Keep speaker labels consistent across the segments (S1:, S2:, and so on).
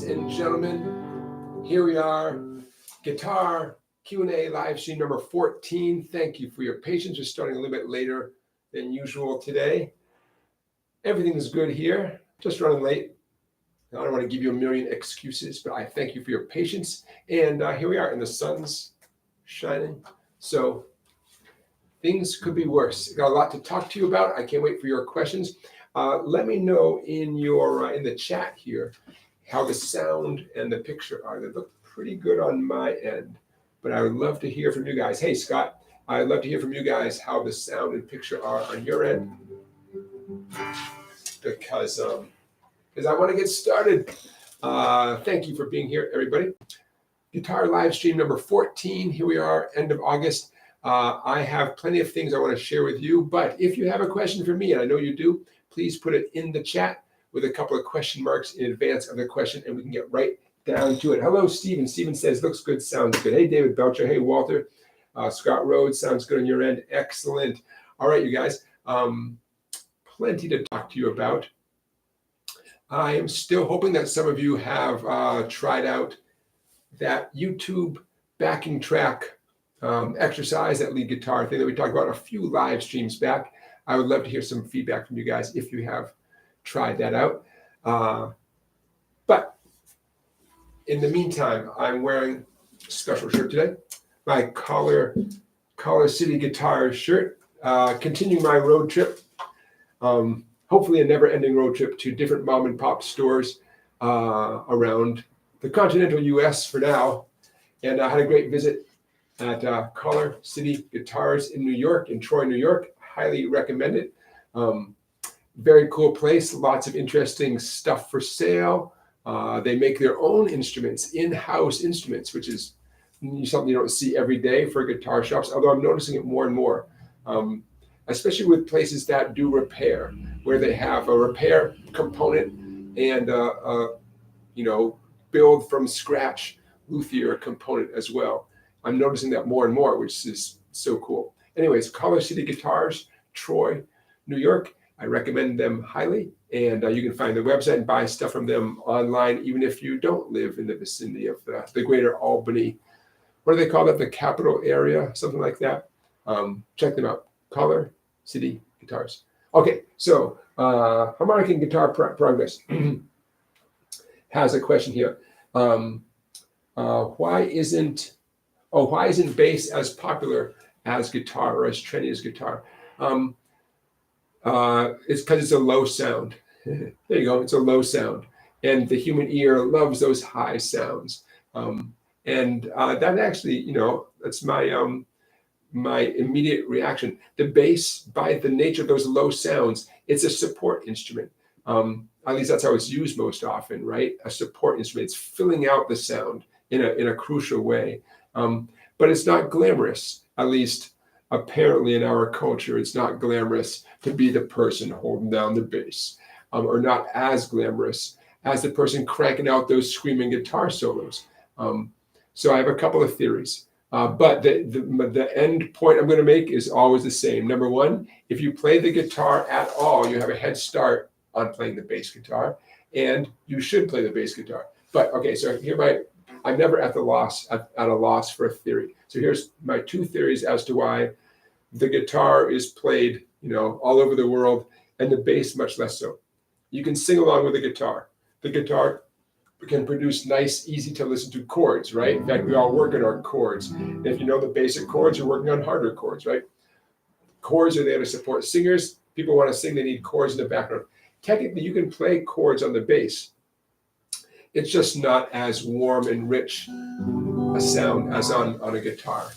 S1: And gentlemen, here we are, guitar Q&A live stream number 14. Thank you for your patience. We're starting a little bit later than usual today. Everything is good here, just running late. I don't want to give you a million excuses, but I thank you for your patience. And here we are, and the sun's shining. So things could be worse. Got a lot to talk to you about. I can't wait for your questions. Let me know in the chat here how the sound and the picture are. They look pretty good on my end, but I would love to hear from you guys. Hey, Scott, I'd love to hear from you guys how the sound and picture are on your end, because I want to get started. Thank you for being here, everybody. Guitar live stream number 14. Here we are, end of August. I have plenty of things I want to share with you, but if you have a question for me, and I know you do, please put it in the chat with a couple of question marks in advance of the question, and we can get right down to it. Hello, Stephen. Stephen says, looks good, sounds good. Hey, David Belcher. Hey, Walter. Scott Rhodes, sounds good on your end. Excellent. All right, you guys. Plenty to talk to you about. I am still hoping that some of you have tried out that YouTube backing track exercise, that lead guitar thing that we talked about a few live streams back. I would love to hear some feedback from you guys if you have tried that out. But in the meantime, I'm wearing a special shirt today, my Collar City Guitar shirt, continuing my road trip. Hopefully a never-ending road trip to different mom and pop stores around the continental US for now. And I had a great visit at Collar City Guitars in New York, in Troy, New York. Highly recommend it. Very cool place, lots of interesting stuff for sale. They make their own instruments, in-house instruments, which is something you don't see every day for guitar shops, although I'm noticing it more and more, especially with places that do repair, where they have a repair component and build from scratch luthier component as well. I'm noticing that more and more, which is so cool. Anyways, Collar City Guitars, Troy, New York. I recommend them highly, and you can find the website and buy stuff from them online, even if you don't live in the vicinity of the greater Albany. What do they call that? The capital area, something like that. Check them out. Collar City Guitars. Okay, so Harmonic and Guitar Progress has a question here. Why isn't bass as popular as guitar, or as trendy as guitar? It's because it's a low sound. There you go. It's a low sound, and the human ear loves those high sounds. That actually, that's my my immediate reaction. The bass, by the nature of those low sounds, it's a support instrument. At least that's how it's used most often, right? A support instrument. It's filling out the sound in a crucial way. But it's not glamorous, at least apparently in our culture. It's not glamorous to be the person holding down the bass, or not as glamorous as the person cranking out those screaming guitar solos. So I have a couple of theories, but the end point I'm going to make is always the same. Number one, if you play the guitar at all, you have a head start on playing the bass guitar, and you should play the bass guitar. But okay, so I'm never at a loss for a theory. So here's my two theories as to why the guitar is played, all over the world, and the bass much less so. You can sing along with the guitar. The guitar can produce nice, easy to listen to chords, right? In fact, we all work on our chords. And if you know the basic chords, you're working on harder chords, right? Chords are there to support singers. People want to sing, they need chords in the background. Technically, you can play chords on the bass. It's just not as warm and rich a sound as on a guitar,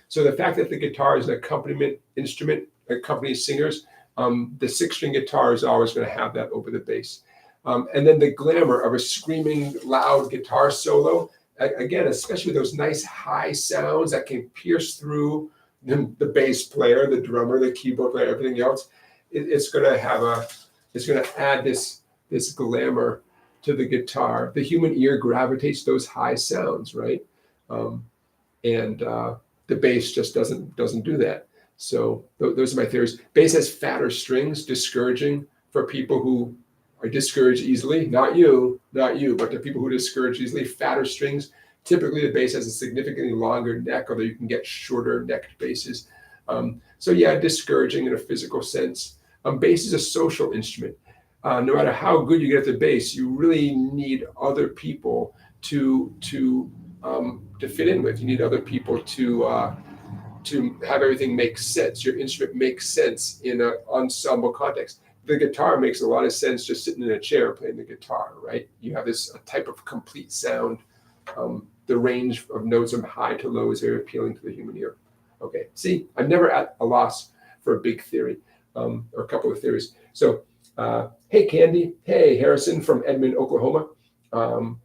S1: So the fact that the guitar is an accompaniment instrument, accompanies singers, the 6-string guitar is always going to have that over the bass. And then the glamour of a screaming, loud guitar solo, again, especially with those nice high sounds that can pierce through the bass player, the drummer, the keyboard player, everything else, it's going to add this glamour to the guitar. The human ear gravitates those high sounds, right? And the bass just doesn't do that. So those are my theories. Bass has fatter strings, discouraging for people who are discouraged easily. Not you, but the people who discourage easily, fatter strings. Typically, the bass has a significantly longer neck, although you can get shorter necked basses. So yeah, discouraging in a physical sense. Bass is a social instrument. No matter how good you get at the bass, you really need other people to fit in with. You need other people to have everything make sense. Your instrument makes sense in an ensemble context. The guitar makes a lot of sense just sitting in a chair playing the guitar, right? You have this type of complete sound. The range of notes from high to low is very appealing to the human ear. Okay, see, I'm never at a loss for a big theory or a couple of theories. So, hey, Candy. Hey, Harrison from Edmond, Oklahoma.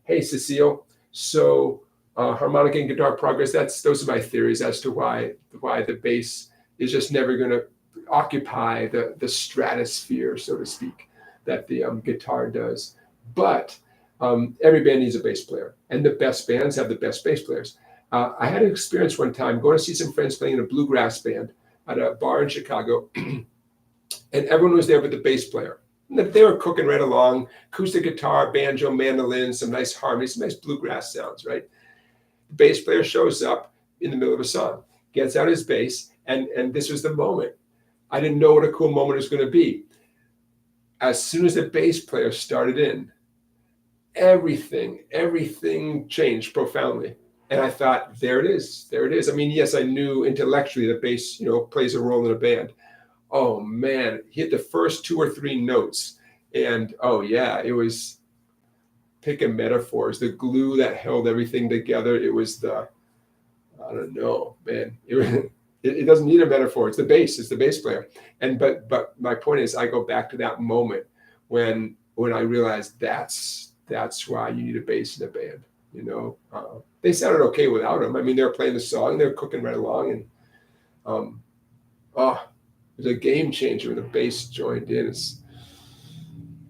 S1: Hey, Cecile. So, harmonic and guitar progress, those are my theories as to why the bass is just never going to occupy the stratosphere, so to speak, that the guitar does. But every band needs a bass player, and the best bands have the best bass players. I had an experience one time going to see some friends playing in a bluegrass band at a bar in Chicago, and everyone was there but the bass player. And they were cooking right along, acoustic guitar, banjo, mandolin, some nice harmonies, some nice bluegrass sounds, right? The bass player shows up in the middle of a song, gets out his bass, and this was the moment. I didn't know what a cool moment was going to be. As soon as the bass player started in, everything changed profoundly. And I thought, there it is. I mean, yes, I knew intellectually that bass, plays a role in a band. Oh man, he hit the first 2 or 3 notes, and oh yeah, it was picking metaphors. The glue that held everything together. It was I don't know, man. It doesn't need a metaphor. It's the bass. It's the bass player. And but my point is, I go back to that moment when I realized that's why you need a bass in a band. They sounded okay without him. I mean, they were playing the song, they were cooking right along, and it was a game changer when the bass joined in. It's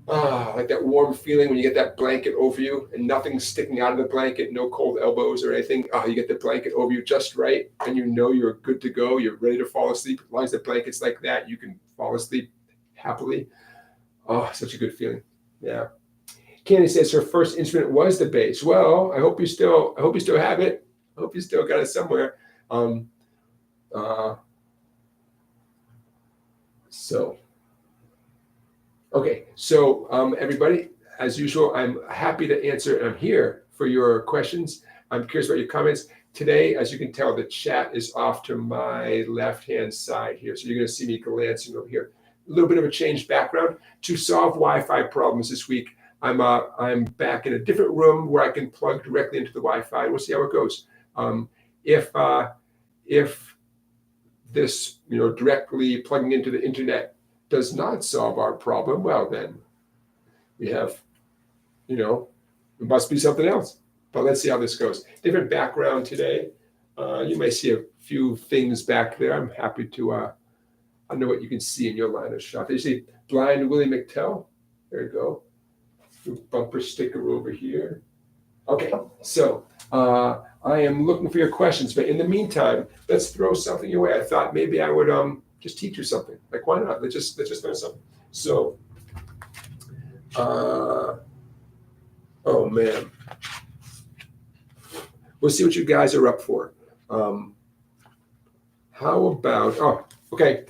S1: like that warm feeling when you get that blanket over you and nothing's sticking out of the blanket, no cold elbows or anything. You get the blanket over you just right, and you're good to go. You're ready to fall asleep. As long as the blanket's like that, you can fall asleep happily. Oh, such a good feeling. Yeah. Candy says her first instrument was the bass. Well, I hope you still have it. I hope you still got it somewhere. So everybody, as usual, I'm happy to answer, and I'm here for your questions. I'm curious about your comments. Today, as you can tell, the chat is off to my left-hand side here. So you're going to see me glancing over here. A little bit of a changed background. To solve Wi-Fi problems this week, I'm back in a different room where I can plug directly into the Wi-Fi. We'll see how it goes. If this, directly plugging into the internet does not solve our problem, well, then we have, it must be something else. But let's see how this goes. Different background today. You may see a few things back there. I'm happy to, I don't know what you can see in your line of shot. You see Blind Willie McTell. There you go. Bumper sticker over here. Okay, so I am looking for your questions, but in the meantime, let's throw something your way. I thought maybe I would just teach you something. Like, why not? Let's just learn something. So, oh man, we'll see what you guys are up for. How about? Okay.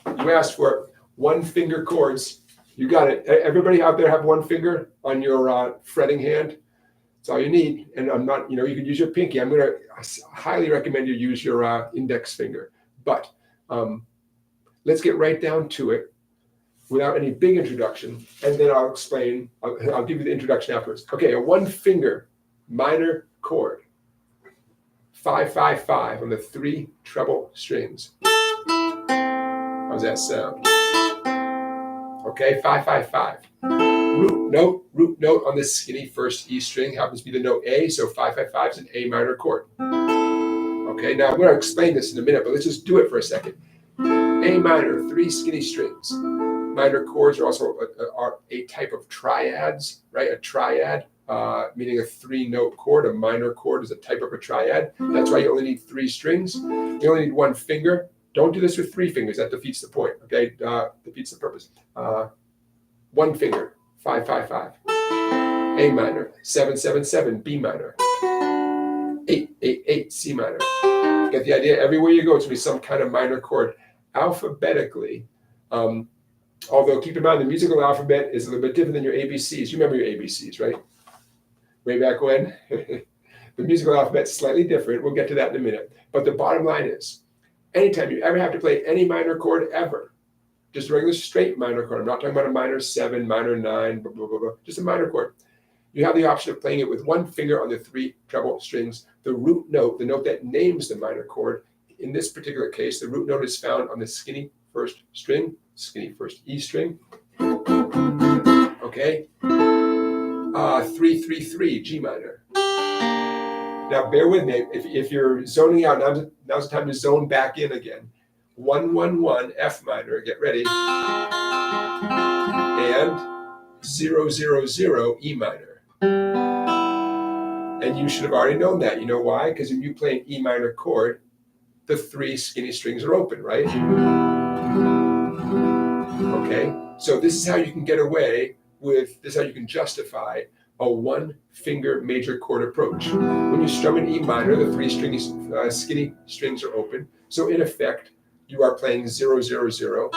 S1: You asked for 1-finger chords. You got it. Everybody out there have 1 finger on your fretting hand. That's all you need. And I'm not, you can use your pinky. I'm going to highly recommend you use your index finger. But let's get right down to it without any big introduction. And then I'll explain. I'll give you the introduction afterwards. Okay, a 1-finger minor chord. 5-5-5 on the 3 treble strings. How's that sound? Okay, 5-5-5. Root note on the skinny first E string happens to be the note A, so 5-5-5 is an A minor chord. Okay, now I'm going to explain this in a minute, but let's just do it for a second. A minor, 3 skinny strings. Minor chords are also a type of triads, right? A triad, meaning a 3-note chord. A minor chord is a type of a triad. That's why you only need 3 strings. You only need 1 finger. Don't do this with 3 fingers. That defeats the point, okay? Defeats the purpose. 1 finger. 5, 5, 5. A minor, 7, 7, 7, B minor, 8, 8, 8, C minor. Get the idea? Everywhere you go, it's going to be some kind of minor chord alphabetically. Although keep in mind, the musical alphabet is a little bit different than your ABCs. You remember your ABCs, right? Way back when. The musical alphabet is slightly different. We'll get to that in a minute. But the bottom line is, anytime you ever have to play any minor chord ever, just a regular straight minor chord, I'm not talking about a minor 7, minor 9, blah, blah, blah, blah, just a minor chord. You have the option of playing it with one finger on the 3 treble strings. The root note, the note that names the minor chord, in this particular case, the root note is found on the skinny first string, skinny first E string. Okay? 3, 3, 3, G minor. Now, bear with me. If you're zoning out, now's the time to zone back in again. 1, 1, 1, F minor, get ready. And 0, 0, 0, E minor. And you should have already known that. You know why? Because when you play an E minor chord, the 3 skinny strings are open, right? Okay? So this is how you can get away with, this is how you can justify a one-finger major chord approach. When you strum an E minor, the 3 skinny strings are open. So in effect, you are playing 0, 0, 0.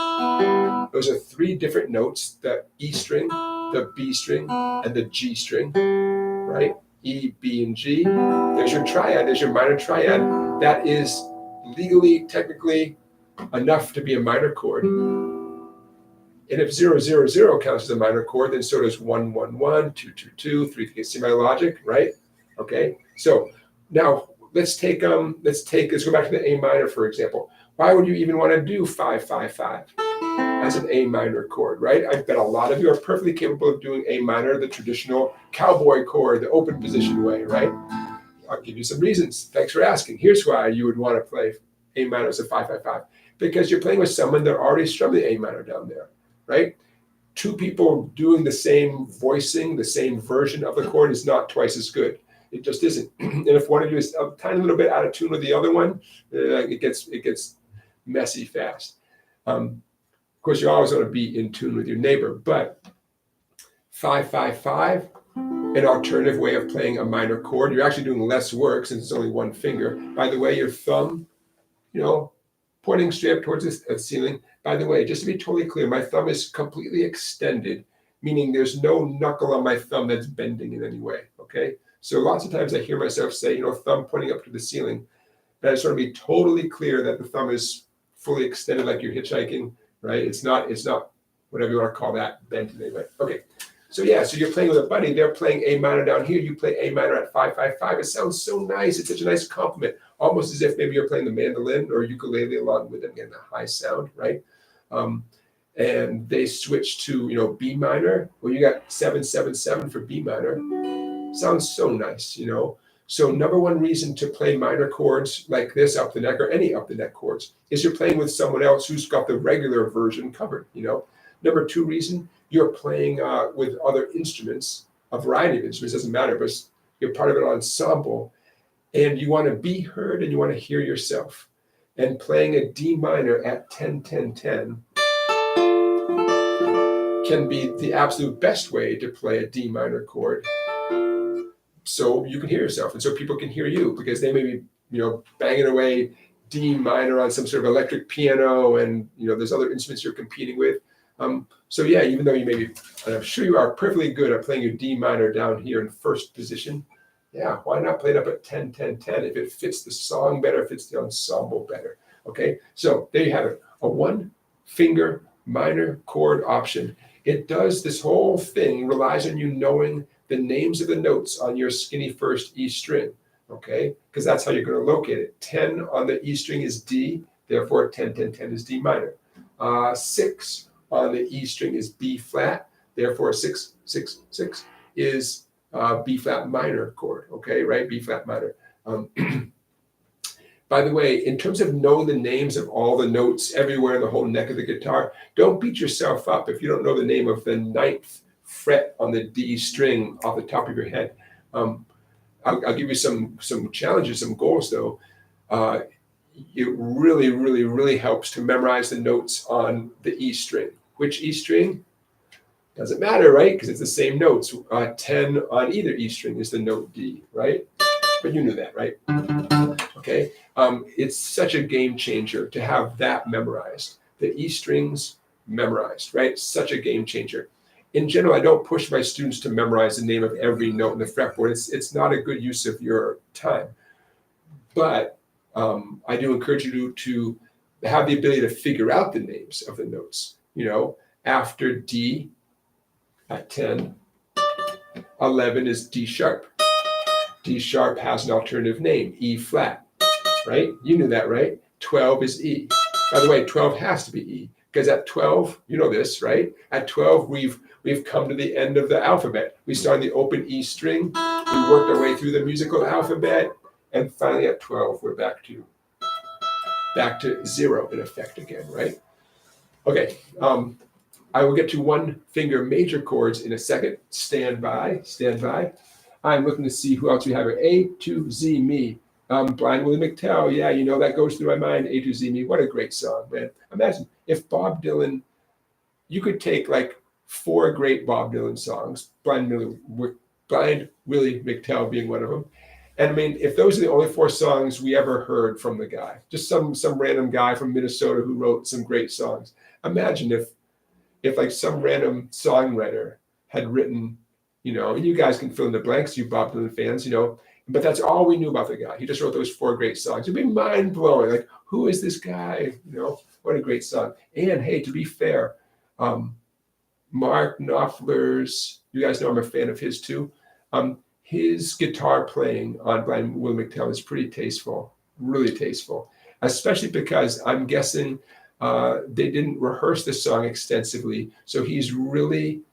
S1: Those are 3 different notes, the E string, the B string, and the G string, right? E, B, and G. There's your triad, there's your minor triad. That is legally, technically, enough to be a minor chord. And if 0, 0, 0 counts as a minor chord, then so does 1, 1, 1, 2, 2, 2, 3, 3. See my logic, right? Okay. So now let's go back to the A minor, for example. Why would you even want to do 5, 5, 5 as an A minor chord, right? I bet a lot of you are perfectly capable of doing A minor, the traditional cowboy chord, the open position way, right? I'll give you some reasons. Thanks for asking. Here's why you would want to play A minor as a 5, 5, 5. Because you're playing with someone that already strummed the A minor down there, right? 2 people doing the same voicing, the same version of the chord is not twice as good. It just isn't. And if one of you is a tiny little bit out of tune with the other one, it gets messy fast. Of course, you always want to be in tune with your neighbor, but 5, 5, 5, an alternative way of playing a minor chord. You're actually doing less work since it's only one finger. By the way, your thumb, pointing straight up towards the ceiling. By the way, just to be totally clear, my thumb is completely extended, meaning there's no knuckle on my thumb that's bending in any way, okay? So lots of times I hear myself say, thumb pointing up to the ceiling. But I just want to be totally clear that the thumb is fully extended like you're hitchhiking, right? It's not whatever you want to call that, bent in any way. Okay, so you're playing with a buddy. They're playing A minor down here. You play A minor at 5, 5, 5. It sounds so nice. It's such a nice compliment, almost as if maybe you're playing the mandolin or ukulele along with them, getting a high sound, right? And they switch to B minor. Well, you got 7, 7, 7 for B minor. Sounds so nice, So number one reason to play minor chords like this up the neck or any up the neck chords is you're playing with someone else who's got the regular version covered, Number 2 reason, you're playing with other instruments, a variety of instruments, doesn't matter, but you're part of an ensemble and you want to be heard and you want to hear yourself. And playing a D minor at 10, 10, 10 can be the absolute best way to play a D minor chord. So you can hear yourself, and so people can hear you because they may be, banging away D minor on some sort of electric piano, and there's other instruments you're competing with. Even though you may be, and I'm sure you are perfectly good at playing your D minor down here in first position, why not play it up at 10, 10, 10 if it fits the song better, fits the ensemble better? Okay, so there you have it, a one-finger minor chord option. It does this whole thing, relies on you knowing the names of the notes on your skinny first E string, okay? Because that's how you're going to locate it. 10 on the E string is D, therefore 10, 10, 10 is D minor. 6 on the E string is B flat, therefore 6, 6, 6 is B flat minor chord, okay, right? B flat minor. By the way, in terms of knowing the names of all the notes everywhere in the whole neck of the guitar, don't beat yourself up if you don't know the name of the 9th fret on the D string off the top of your head. I'll give you some challenges, some goals though. It really, really, really helps to memorize the notes on the E string. Which E string? Doesn't matter, right? Because it's the same notes. 10 on either E string is the note D, right? But you knew that, right? Okay. It's such a game changer to have that memorized. The E strings memorized, right? Such a game changer. In general, I don't push my students to memorize the name of every note in the fretboard. It's not a good use of your time. But I do encourage you to have the ability to figure out the names of the notes. You know, after D at 10, 11 is D sharp. D sharp has an alternative name, E flat, right? You knew that, right? 12 is E. By the way, 12 has to be E, because at 12, you know this, right? At 12, we've come to the end of the alphabet. We started the open E string, we worked our way through the musical alphabet, and finally at 12, we're back to 0 in effect again, right? Okay, I will get to one finger major chords in a second. Stand by, stand by. I'm looking to see who else we have here. A to Z Me. Blind Willie McTell. Yeah, you know, that goes through my mind. A to Z Me. What a great song, man. Imagine if Bob Dylan, you could take like 4 great Bob Dylan songs, Blind Willie McTell being one of them. And I mean, if those are the only 4 songs we ever heard from the guy, just some random guy from Minnesota who wrote some great songs. Imagine if like some random songwriter had written, you know, and you guys can fill in the blanks, you Bob Dylan fans, you know, but that's all we knew about the guy. He just wrote those 4 great songs. It'd be mind blowing. Like, who is this guy? You know, what a great song. And hey, to be fair, Mark Knopfler's, you guys know I'm a fan of his too. His guitar playing on Blind Willie McTell is pretty tasteful, really tasteful, especially because I'm guessing they didn't rehearse the song extensively. So he's really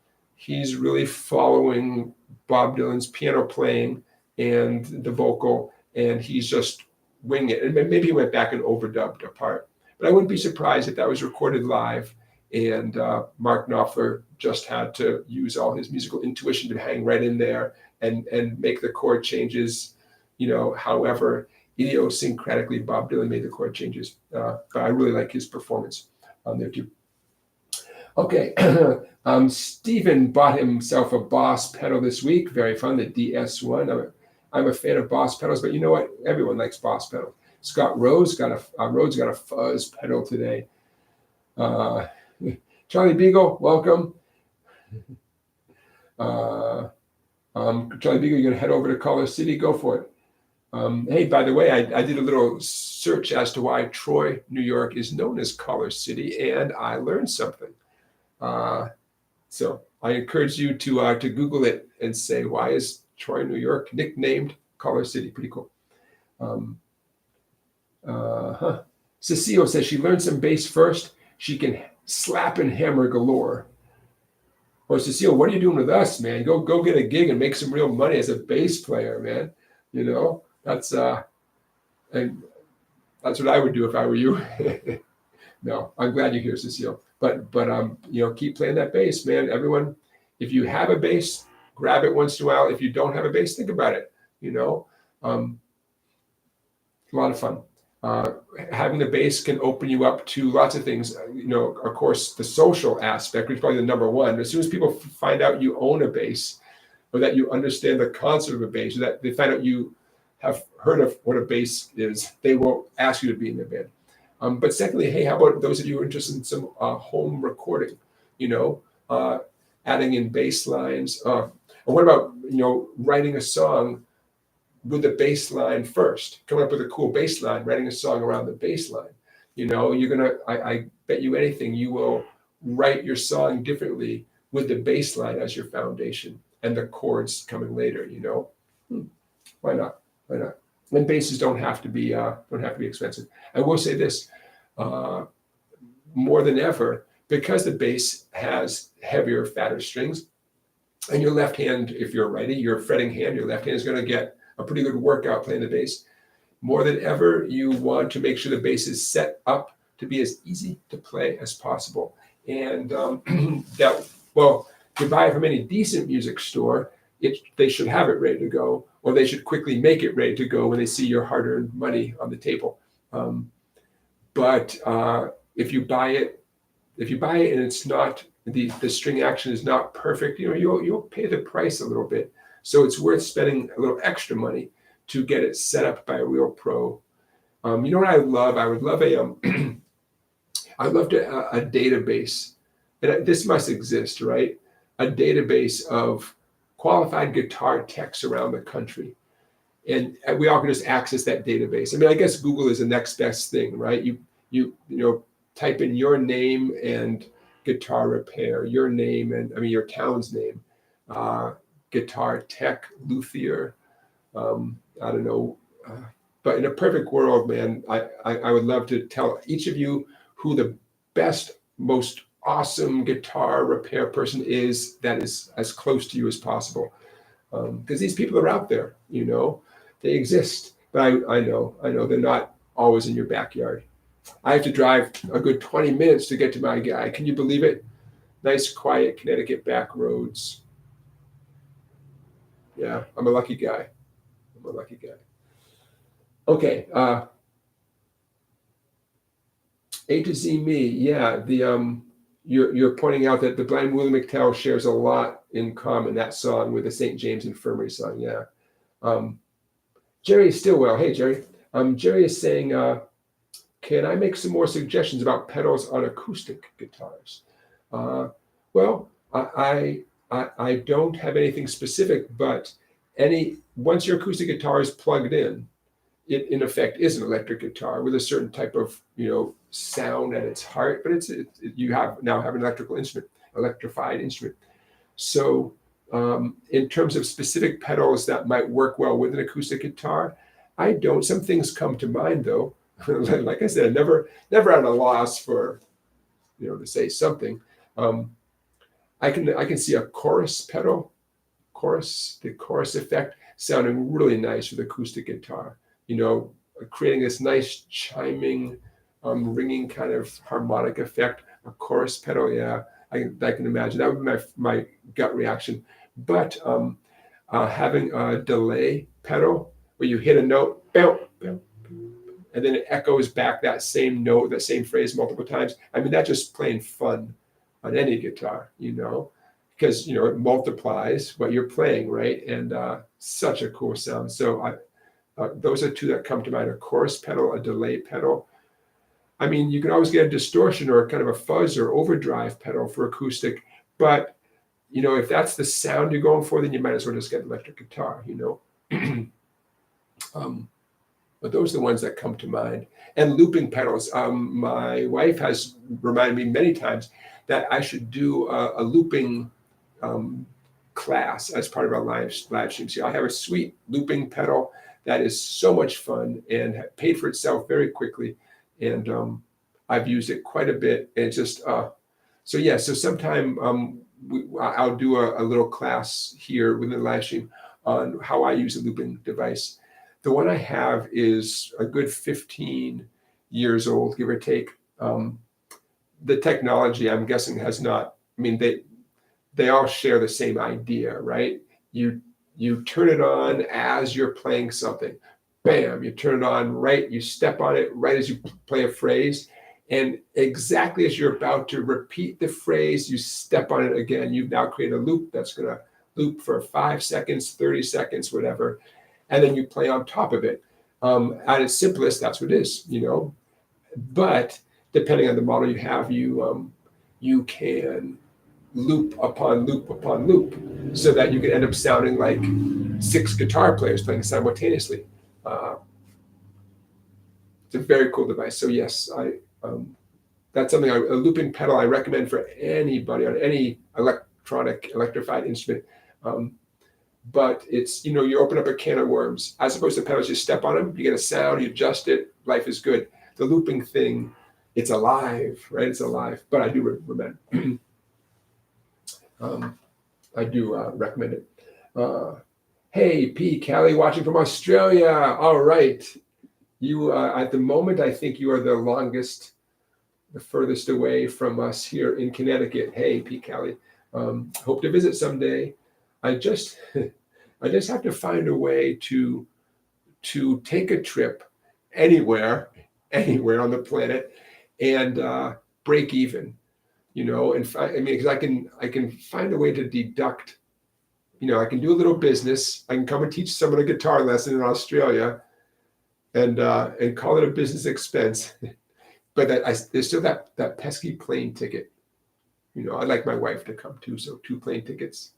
S1: following Bob Dylan's piano playing and the vocal, and he's just winging it. And maybe he went back and overdubbed a part. But I wouldn't be surprised if that was recorded live and Mark Knopfler just had to use all his musical intuition to hang right in there and make the chord changes, you know, however idiosyncratically Bob Dylan made the chord changes. But I really like his performance on there too. Okay, Stephen bought himself a Boss pedal this week. Very fun, the DS1. I'm a fan of Boss pedals, but you know what? Everyone likes Boss pedals. Scott Rhodes got a fuzz pedal today. Charlie Beagle, welcome. Charlie Beagle, you're gonna head over to Color City. Go for it. Hey, by the way, I did a little search as to why Troy, New York is known as Color City, and I learned something. So I encourage you to Google it and say, why is Troy, New York nicknamed Color City? Pretty cool. Cecile says she learned some bass first. She can slap and hammer galore. Or Cecile, what are you doing with us, man? Go get a gig and make some real money as a bass player, man. You know, that's what I would do if I were you. No, I'm glad you're here, Cecile. But you know, keep playing that bass, man. Everyone, if you have a bass, grab it once in a while. If you don't have a bass, think about it. You know, a lot of fun. Having the bass can open you up to lots of things. You know, of course, the social aspect, which is probably the number one. As soon as people find out you own a bass, or that you understand the concept of a bass, or that they find out you have heard of what a bass is, they will ask you to be in their band. But secondly, hey, how about those of you who are interested in some home recording? You know, adding in bass lines. And what about, you know, writing a song with the bass line first, coming up with a cool bass line, writing a song around the bass line. You know, you're gonna, I bet you anything, you will write your song differently with the bass line as your foundation and the chords coming later. You know, why not? Why not? And basses don't have to be expensive. I will say this, more than ever, because the bass has heavier, fatter strings, and your left hand, if you're a righty, your fretting hand, your left hand is going to get a pretty good workout playing the bass. More than ever, you want to make sure the bass is set up to be as easy to play as possible. And well, if you buy it from any decent music store, they should have it ready to go, or they should quickly make it ready to go when they see your hard-earned money on the table. But if you buy it and it's not the string action is not perfect, you'll pay the price a little bit. So it's worth spending a little extra money to get it set up by a real pro. You know what I love? I would love I'd love a database, and this must exist, right? A database of qualified guitar techs around the country. And we all can just access that database. I mean, I guess Google is the next best thing, right? You type in your name and guitar repair, your name and your town's name, guitar tech, luthier, I don't know. But in a perfect world, man, I would love to tell each of you who the best, most awesome guitar repair person is that is as close to you as possible. Because these people are out there, they exist. But I know they're not always in your backyard. I have to drive a good 20 minutes to get to my guy. Can you believe it? Nice, quiet Connecticut back roads. Yeah, I'm a lucky guy. Okay, A to Z Me. Yeah, you're pointing out that the blind Willie McTell shares a lot in common, that song with the St. James Infirmary song. Yeah. Jerry Stillwell. Hey, Jerry. Jerry is saying, can I make some more suggestions about pedals on acoustic guitars? Well, I don't have anything specific, but once your acoustic guitar is plugged in, it in effect is an electric guitar with a certain type of sound at its heart, but you now have an electrified instrument. So in terms of specific pedals that might work well with an acoustic guitar, I don't. Some things come to mind though. Like I said, never at a loss for to say something. I can see a chorus pedal, the chorus effect sounding really nice with acoustic guitar. Creating this nice chiming, ringing kind of harmonic effect. A chorus pedal, yeah, I can imagine. That would be my gut reaction. But having a delay pedal where you hit a note, boom, boom, and then it echoes back that same note, that same phrase multiple times. I mean, that's just plain fun on any guitar, because it multiplies what you're playing, right? And such a cool sound. So those are two that come to mind: a chorus pedal, a delay pedal. I mean, you can always get a distortion or kind of a fuzz or overdrive pedal for acoustic, but if that's the sound you're going for, then you might as well just get an electric guitar, But those are the ones that come to mind. And looping pedals. My wife has reminded me many times that I should do a looping class as part of our live stream. So I have a sweet looping pedal that is so much fun and paid for itself very quickly. And I've used it quite a bit. And it's just, so sometime I'll do a little class here within the live stream on how I use a looping device. The one I have is a good 15 years old, give or take. The technology, I'm guessing, has not, I mean, they all share the same idea, right? You turn it on as you're playing something. Bam, you turn it on right, you step on it right as you play a phrase. And exactly as you're about to repeat the phrase, you step on it again. You've now created a loop that's going to loop for 5 seconds, 30 seconds, whatever. And then you play on top of it. At its simplest, that's what it is, But depending on the model you have, you can loop upon loop upon loop, so that you can end up sounding like 6 guitar players playing simultaneously. It's a very cool device. So yes, that's something, a looping pedal I recommend for anybody on any electrified instrument. But it's, you open up a can of worms. As opposed to pedals, you step on them, you get a sound, you adjust it, life is good. The looping thing, it's alive, right? It's alive. But I do recommend it. Hey, P. Callie, watching from Australia. All right. You, at the moment, I think you are the furthest away from us here in Connecticut. Hey, P. Callie. Hope to visit someday. I just have to find a way to take a trip anywhere on the planet and break even. and because I can find a way to deduct. I can do a little business. I can come and teach someone a guitar lesson in Australia, and call it a business expense. But there's still that pesky plane ticket. I'd like my wife to come too, so 2 plane tickets.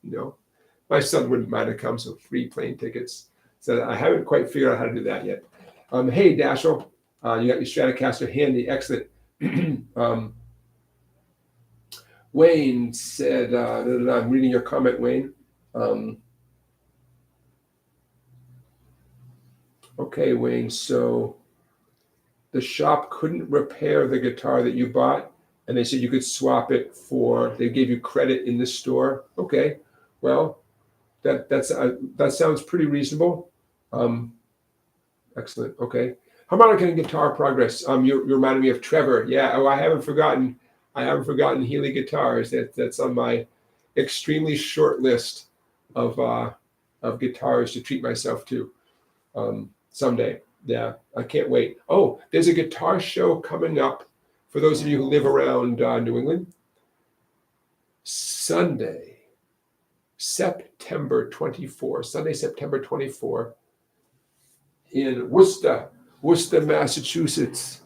S1: My son wouldn't mind to come, so 3 plane tickets. So I haven't quite figured out how to do that yet. Hey, Dashiell, you got your Stratocaster handy, excellent. Wayne said, I'm reading your comment, Wayne. Okay, Wayne, so the shop couldn't repair the guitar that you bought, and they said you could swap it they gave you credit in the store. Okay, well, that sounds pretty reasonable. Excellent. Okay, harmonica and guitar progress. You reminded me of Trevor. Yeah. Oh, I haven't forgotten Healy guitars. That's on my extremely short list of guitars to treat myself to someday. Yeah, I can't wait. Oh, there's a guitar show coming up for those of you who live around New England. Sunday, September 24 in Worcester, Massachusetts,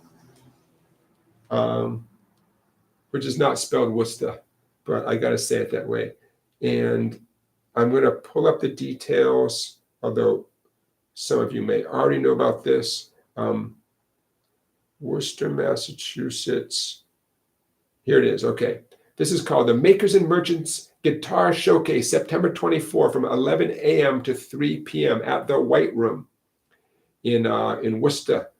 S1: which is not spelled Worcester, but I got to say it that way. And I'm going to pull up the details, although some of you may already know about this. Worcester, Massachusetts. Here it is. Okay. This is called the Makers and Merchants Guitar Showcase, September 24 from 11 a.m. to 3 p.m. at the White Room in Worcester,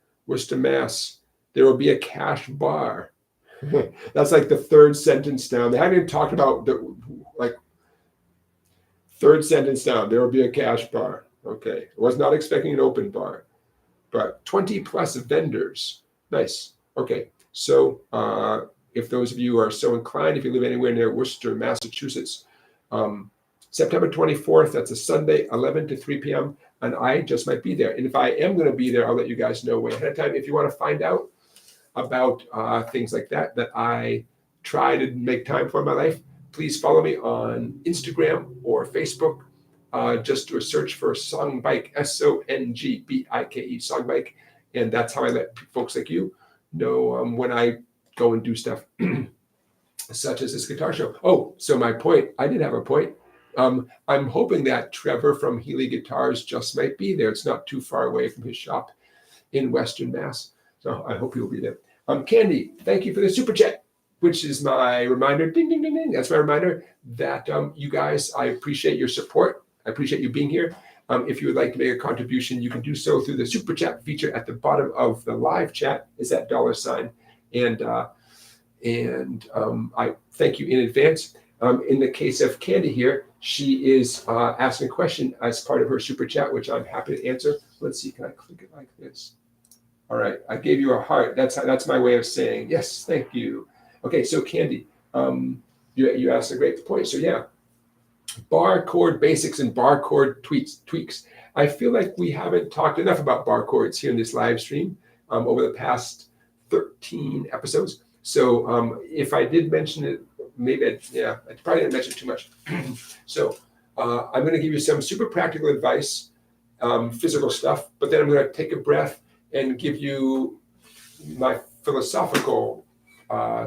S1: Mass. There will be a cash bar. That's like the third sentence down. They haven't even talked about third sentence down. There will be a cash bar. Okay. I was not expecting an open bar, but 20 plus vendors. Nice. Okay. So if those of you are so inclined, if you live anywhere near Worcester, Massachusetts, September 24th, that's a Sunday, 11 to 3 p.m., and I just might be there. And if I am going to be there, I'll let you guys know way ahead of time. If you want to find out about things like that I try to make time for in my life, please follow me on Instagram or Facebook. Just do a search for Songbike, SONGBIKE, Songbike. And that's how I let folks like you know when I go and do stuff such as this guitar show. Oh, so my point, I did have a point. I'm hoping that Trevor from Healy Guitars just might be there. It's not too far away from his shop in Western Mass. So I hope he'll be there. Candy, thank you for the super chat, which is my reminder. Ding, ding, ding, ding. That's my reminder that you guys, I appreciate your support. I appreciate you being here. If you would like to make a contribution, you can do so through the super chat feature at the bottom of the live chat. Is that $sign? And I thank you in advance. In the case of Candy here, she is asking a question as part of her super chat, which I'm happy to answer. Let's see, can I click it like this? All right, I gave you a heart. That's my way of saying yes, thank you. Okay, so Candy, you asked a great point. So yeah, bar chord basics and bar chord tweaks. I feel like we haven't talked enough about bar chords here in this live stream over the past 13 episodes. So if I did mention it, maybe I probably didn't mention too much. So I'm going to give you some super practical advice, physical stuff, but then I'm going to take a breath and give you my philosophical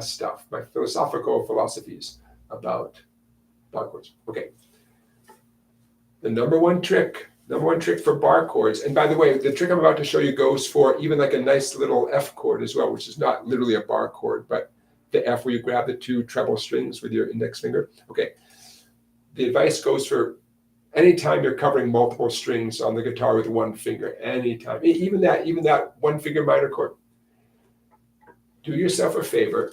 S1: stuff, my philosophical philosophies about bar chords. Okay. The number one trick for bar chords, and by the way, the trick I'm about to show you goes for even like a nice little F chord as well, which is not literally a bar chord, but the F where you grab the 2 treble strings with your index finger. Okay. The advice goes for anytime you're covering multiple strings on the guitar with 1 finger, anytime, even that 1 finger minor chord. Do yourself a favor.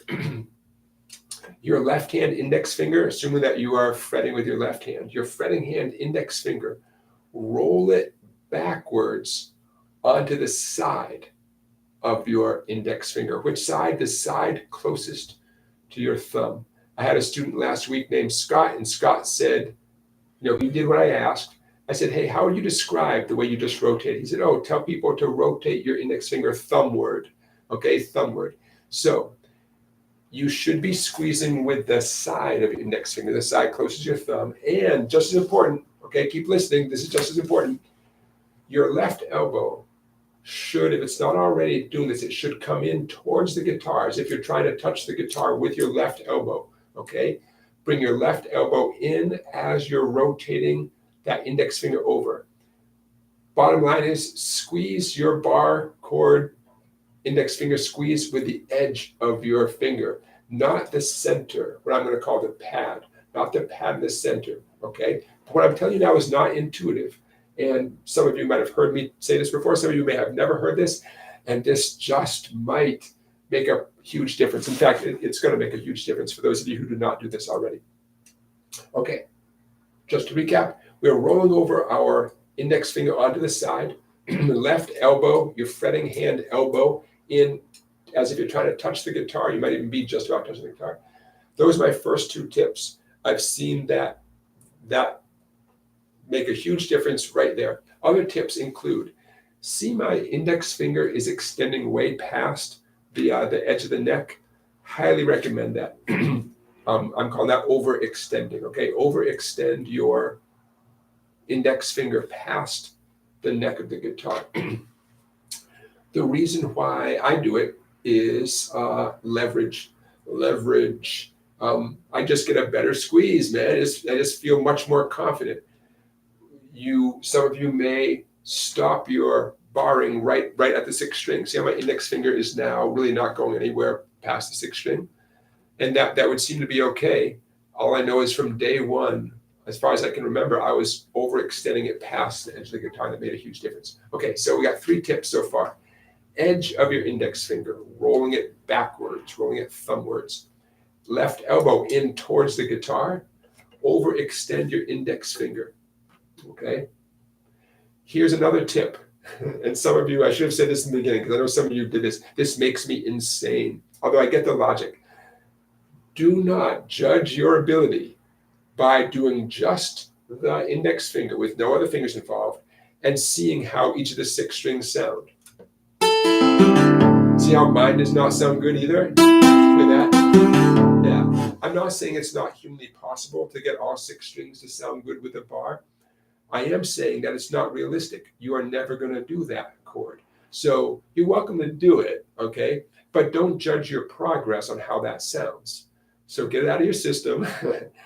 S1: Your left hand index finger, assuming that you are fretting with your left hand, your fretting hand index finger, roll it backwards onto the side of your index finger. Which side? The side closest to your thumb. I had a student last week named Scott, and Scott said, he did what I asked. I said, hey, how would you describe the way you just rotate? He said, tell people to rotate your index finger thumbward. Okay, thumbward. So you should be squeezing with the side of your index finger, the side closest to your thumb. And just as important, okay, keep listening, this is just as important, your left elbow should, if it's not already doing this, it should come in towards the guitar as if you're trying to touch the guitar with your left elbow, okay? Bring your left elbow in as you're rotating that index finger over. Bottom line is squeeze your bar chord index finger squeeze with the edge of your finger, not the center, what I'm going to call the pad, not the pad in the center, okay? What I'm telling you now is not intuitive. And some of you might have heard me say this before. Some of you may have never heard this. And this just might make a huge difference. In fact, it's going to make a huge difference for those of you who do not do this already. Okay, just to recap, we're rolling over our index finger onto the side, left elbow, your fretting hand elbow in as if you're trying to touch the guitar. You might even be just about touching the guitar. Those are my first two tips. I've seen that make a huge difference right there. Other tips include, see my index finger is extending way past the edge of the neck. Highly recommend that. I'm calling that overextending, okay? Overextend your index finger past the neck of the guitar. The reason why I do it is leverage. I just get a better squeeze, man. I just feel much more confident. Some of you may stop your barring right at the sixth string. See how my index finger is now really not going anywhere past the sixth string? And that would seem to be okay. All I know is from day one, as far as I can remember, I was overextending it past the edge of the guitar, and that made a huge difference. Okay, so we got 3 tips so far. Edge of your index finger, rolling it backwards, rolling it thumbwards. Left elbow in towards the guitar, overextend your index finger. Okay. Here's another tip. And some of you, I should have said this in the beginning because I know some of you did this. This makes me insane. Although I get the logic. Do not judge your ability by doing just the index finger with no other fingers involved and seeing how each of the 6 strings sound. See how mine does not sound good either? Look at that. Yeah. I'm not saying it's not humanly possible to get all 6 strings to sound good with a bar. I am saying that it's not realistic. You are never going to do that chord. So you're welcome to do it, okay? But don't judge your progress on how that sounds. So get it out of your system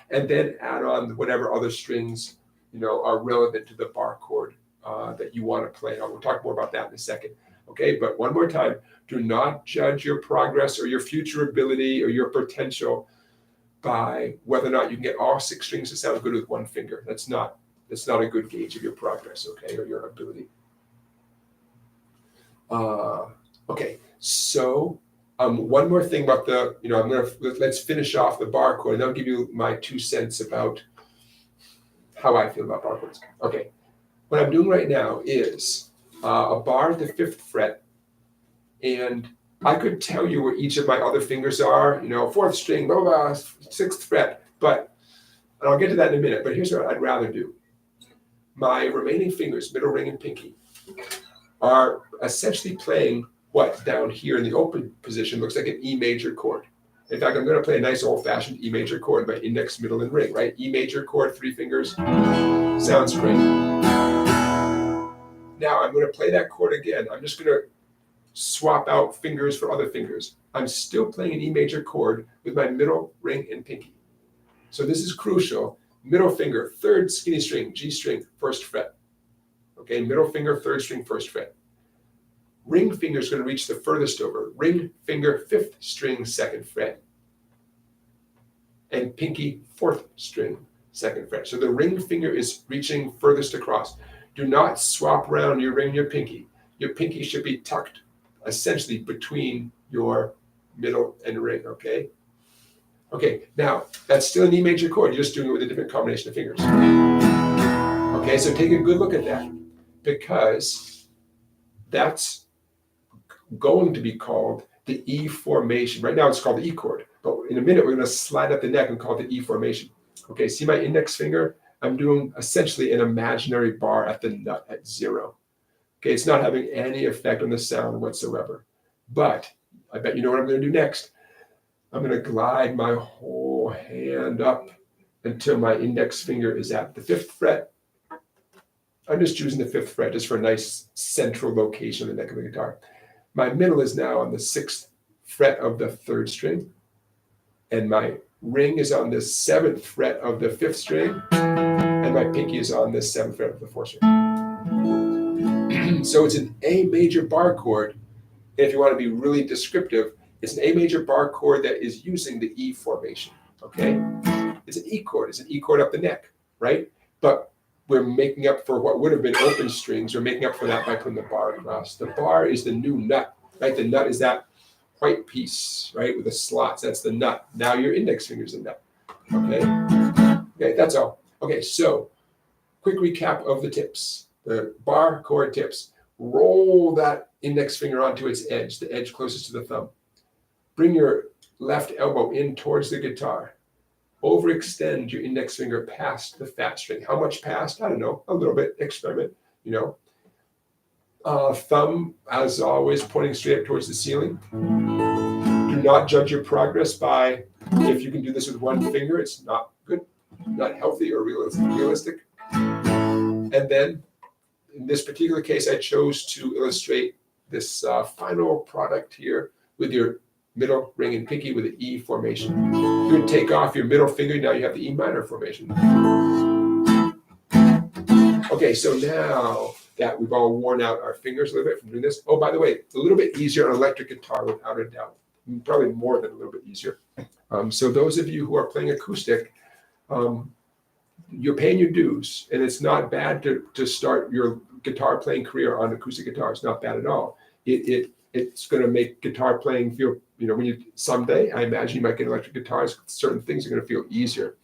S1: and then add on whatever other strings, are relevant to the bar chord that you want to play. We'll talk more about that in a second, okay? But one more time, do not judge your progress or your future ability or your potential by whether or not you can get all 6 strings to sound good with one finger. That's not a good gauge of your progress, okay, or your ability. Okay, so one more thing about let's finish off the bar chord, and I'll give you my 2 cents about how I feel about bar chords. Okay, what I'm doing right now is a bar at the 5th fret, and I could tell you where each of my other fingers are, 4th string, blah, blah, blah, 6th fret, and I'll get to that in a minute, but here's what I'd rather do. My remaining fingers, middle ring and pinky, are essentially playing what down here in the open position looks like an E major chord. In fact, I'm going to play a nice old-fashioned E major chord by index, middle, and ring, right? E major chord, 3 fingers, sounds great. Now I'm going to play that chord again. I'm just going to swap out fingers for other fingers. I'm still playing an E major chord with my middle, ring, and pinky. So this is crucial. Middle finger, 3rd skinny string, G string, 1st fret. Okay, middle finger, 3rd string, 1st fret. Ring finger is going to reach the furthest over. Ring finger, 5th string, 2nd fret. And pinky, 4th string, 2nd fret. So the ring finger is reaching furthest across. Do not swap around your ring and your pinky. Your pinky should be tucked essentially between your middle and ring, okay? Okay, now that's still an E major chord. You're just doing it with a different combination of fingers. Okay, so take a good look at that because that's going to be called the E formation. Right now it's called the E chord, but in a minute we're going to slide up the neck and call it the E formation. Okay, see my index finger? I'm doing essentially an imaginary bar at the nut at 0. Okay, it's not having any effect on the sound whatsoever. But I bet you know what I'm going to do next. I'm going to glide my whole hand up until my index finger is at the 5th fret. I'm just choosing the 5th fret just for a nice central location in the neck of the guitar. My middle is now on the 6th fret of the 3rd string, and my ring is on the 7th fret of the 5th string, and my pinky is on the 7th fret of the 4th string. So it's an A major bar chord. And if you want to be really descriptive, it's an A major bar chord that is using the E formation, okay? It's an E chord. It's an E chord up the neck, right? But we're making up for what would have been open strings. We're making up for that by putting the bar across. The bar is the new nut, right? The nut is that white piece, right, with the slots. That's the nut. Now your index finger's the nut, okay? Okay, that's all. Okay, so quick recap of the tips. The bar chord tips. Roll that index finger onto its edge, the edge closest to the thumb. Bring your left elbow in towards the guitar. Overextend your index finger past the fat string. How much past? I don't know, a little bit, experiment, you know. Thumb, as always, pointing straight up towards the ceiling. Do not judge your progress by if you can do this with one finger. It's not good, not healthy or realistic. And then, in this particular case, I chose to illustrate this final product here with your middle ring and pinky with the E formation. You would take off your middle finger, now you have the E minor formation. Okay, so now that we've all worn out our fingers a little bit from doing this. Oh, by the way, a little bit easier on electric guitar without a doubt. Probably more than a little bit easier. So those of you who are playing acoustic, you're paying your dues, and it's not bad to start your guitar playing career on acoustic guitar. It's not bad at all. It's going to make guitar playing feel, you know, when you someday, I imagine you might get electric guitars, certain things are going to feel easier.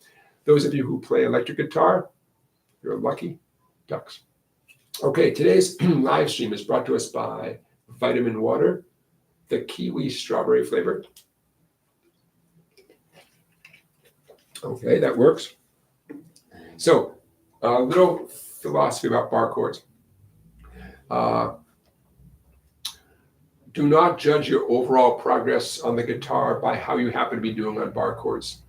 S1: Those of you who play electric guitar, you're lucky ducks. Okay, today's live stream is brought to us by Vitamin Water, the kiwi strawberry flavor. Okay, that works. So, a little philosophy about bar chords. Do not judge your overall progress on the guitar by how you happen to be doing on bar chords.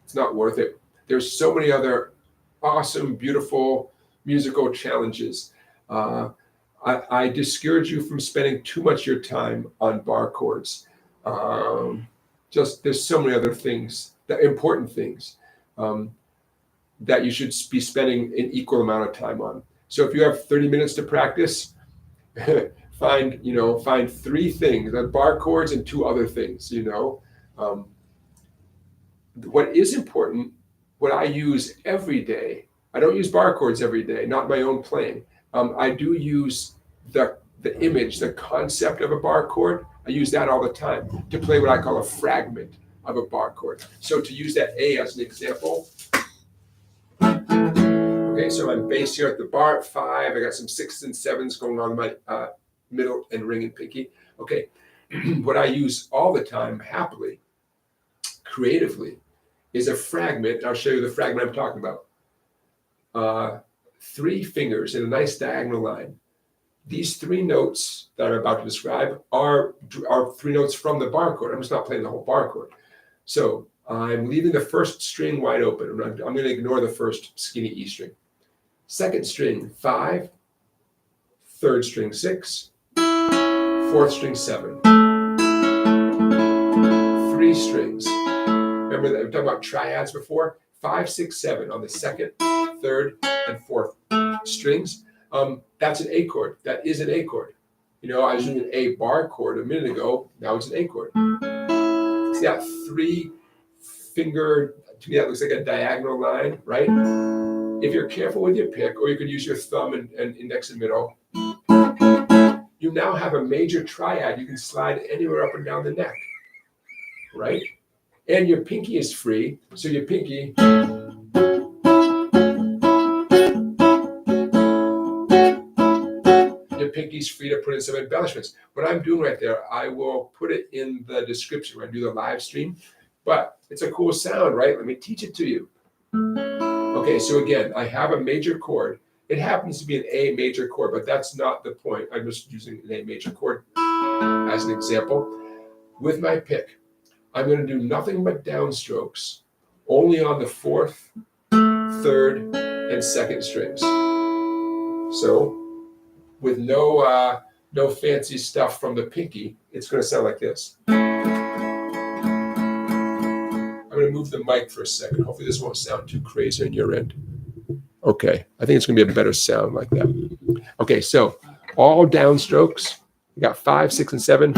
S1: It's not worth it. There's so many other awesome, beautiful musical challenges. I discourage you from spending too much of your time on bar chords. Just there's so many other things, the important things, that you should be spending an equal amount of time on. So if you have 30 minutes to practice, find 3 things, the bar chords and 2 other things, you know. What is important, what I use every day, I don't use bar chords every day, not my own playing. I do use the image, the concept of a bar chord. I use that all the time to play what I call a fragment of a bar chord. So to use that A as an example, okay, so I'm bass here at the bar at 5. I got some 6s and 7s going on my middle and ring and pinky. Okay, what I use all the time, happily, creatively, is a fragment. I'll show you the fragment I'm talking about. 3 fingers in a nice diagonal line. These 3 notes that I'm about to describe are 3 notes from the bar chord. I'm just not playing the whole bar chord. So I'm leaving the 1st string wide open. I'm going to ignore the 1st skinny E string. 2nd string 5, 3rd string 6, 4th string 7. 3 strings. Remember that we talked about triads before? 5, 6, 7 on the 2nd, 3rd, and 4th strings. That's an A chord. That is an A chord. You know, I was doing an A bar chord a minute ago. Now it's an A chord. See that 3 finger, to me that looks like a diagonal line, right? If you're careful with your pick, or you could use your thumb and index and middle, you now have a major triad. You can slide anywhere up and down the neck, right? And your pinky is free, so your pinky, pinky's free to put in some embellishments. What I'm doing right there, I will put it in the description when I do the live stream, but it's a cool sound, right? Let me teach it to you. Okay, so again, I have a major chord. It happens to be an A major chord, but that's not the point. I'm just using an A major chord as an example. With my pick, I'm going to do nothing but downstrokes, only on the 4th, 3rd, and 2nd strings. So with no fancy stuff from the pinky, it's going to sound like this. I'm going to move the mic for a second. Hopefully this won't sound too crazy on your end. Okay, I think it's going to be a better sound like that. Okay, so all downstrokes. We got 5, 6, and 7.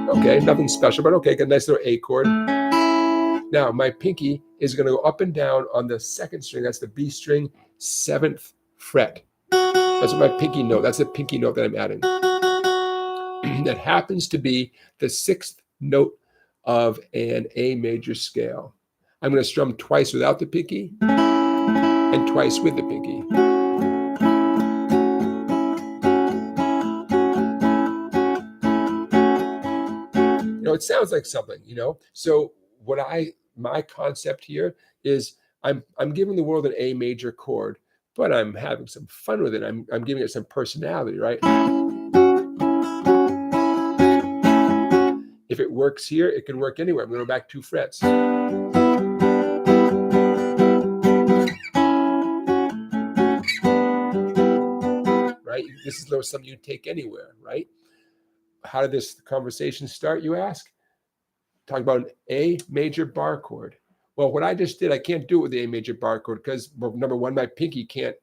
S1: Okay, nothing special, but okay, got a nice little A chord. Now my pinky is going to go up and down on the 2nd string. That's the B string, 7th fret. That's my pinky note. That's the pinky note that I'm adding. That happens to be the 6th note of an A major scale. I'm going to strum twice without the pinky and twice with the pinky. You know, it sounds like something, you know. So my concept here is I'm giving the world an A major chord, but I'm having some fun with it. I'm giving it some personality, right? If it works here, it can work anywhere. I'm going to go back 2 frets. Right? This is something you take anywhere, right? How did this conversation start, you ask? Talk about an A major bar chord. Well, what I just did, I can't do it with the A major bar chord because, well, number one, my pinky can't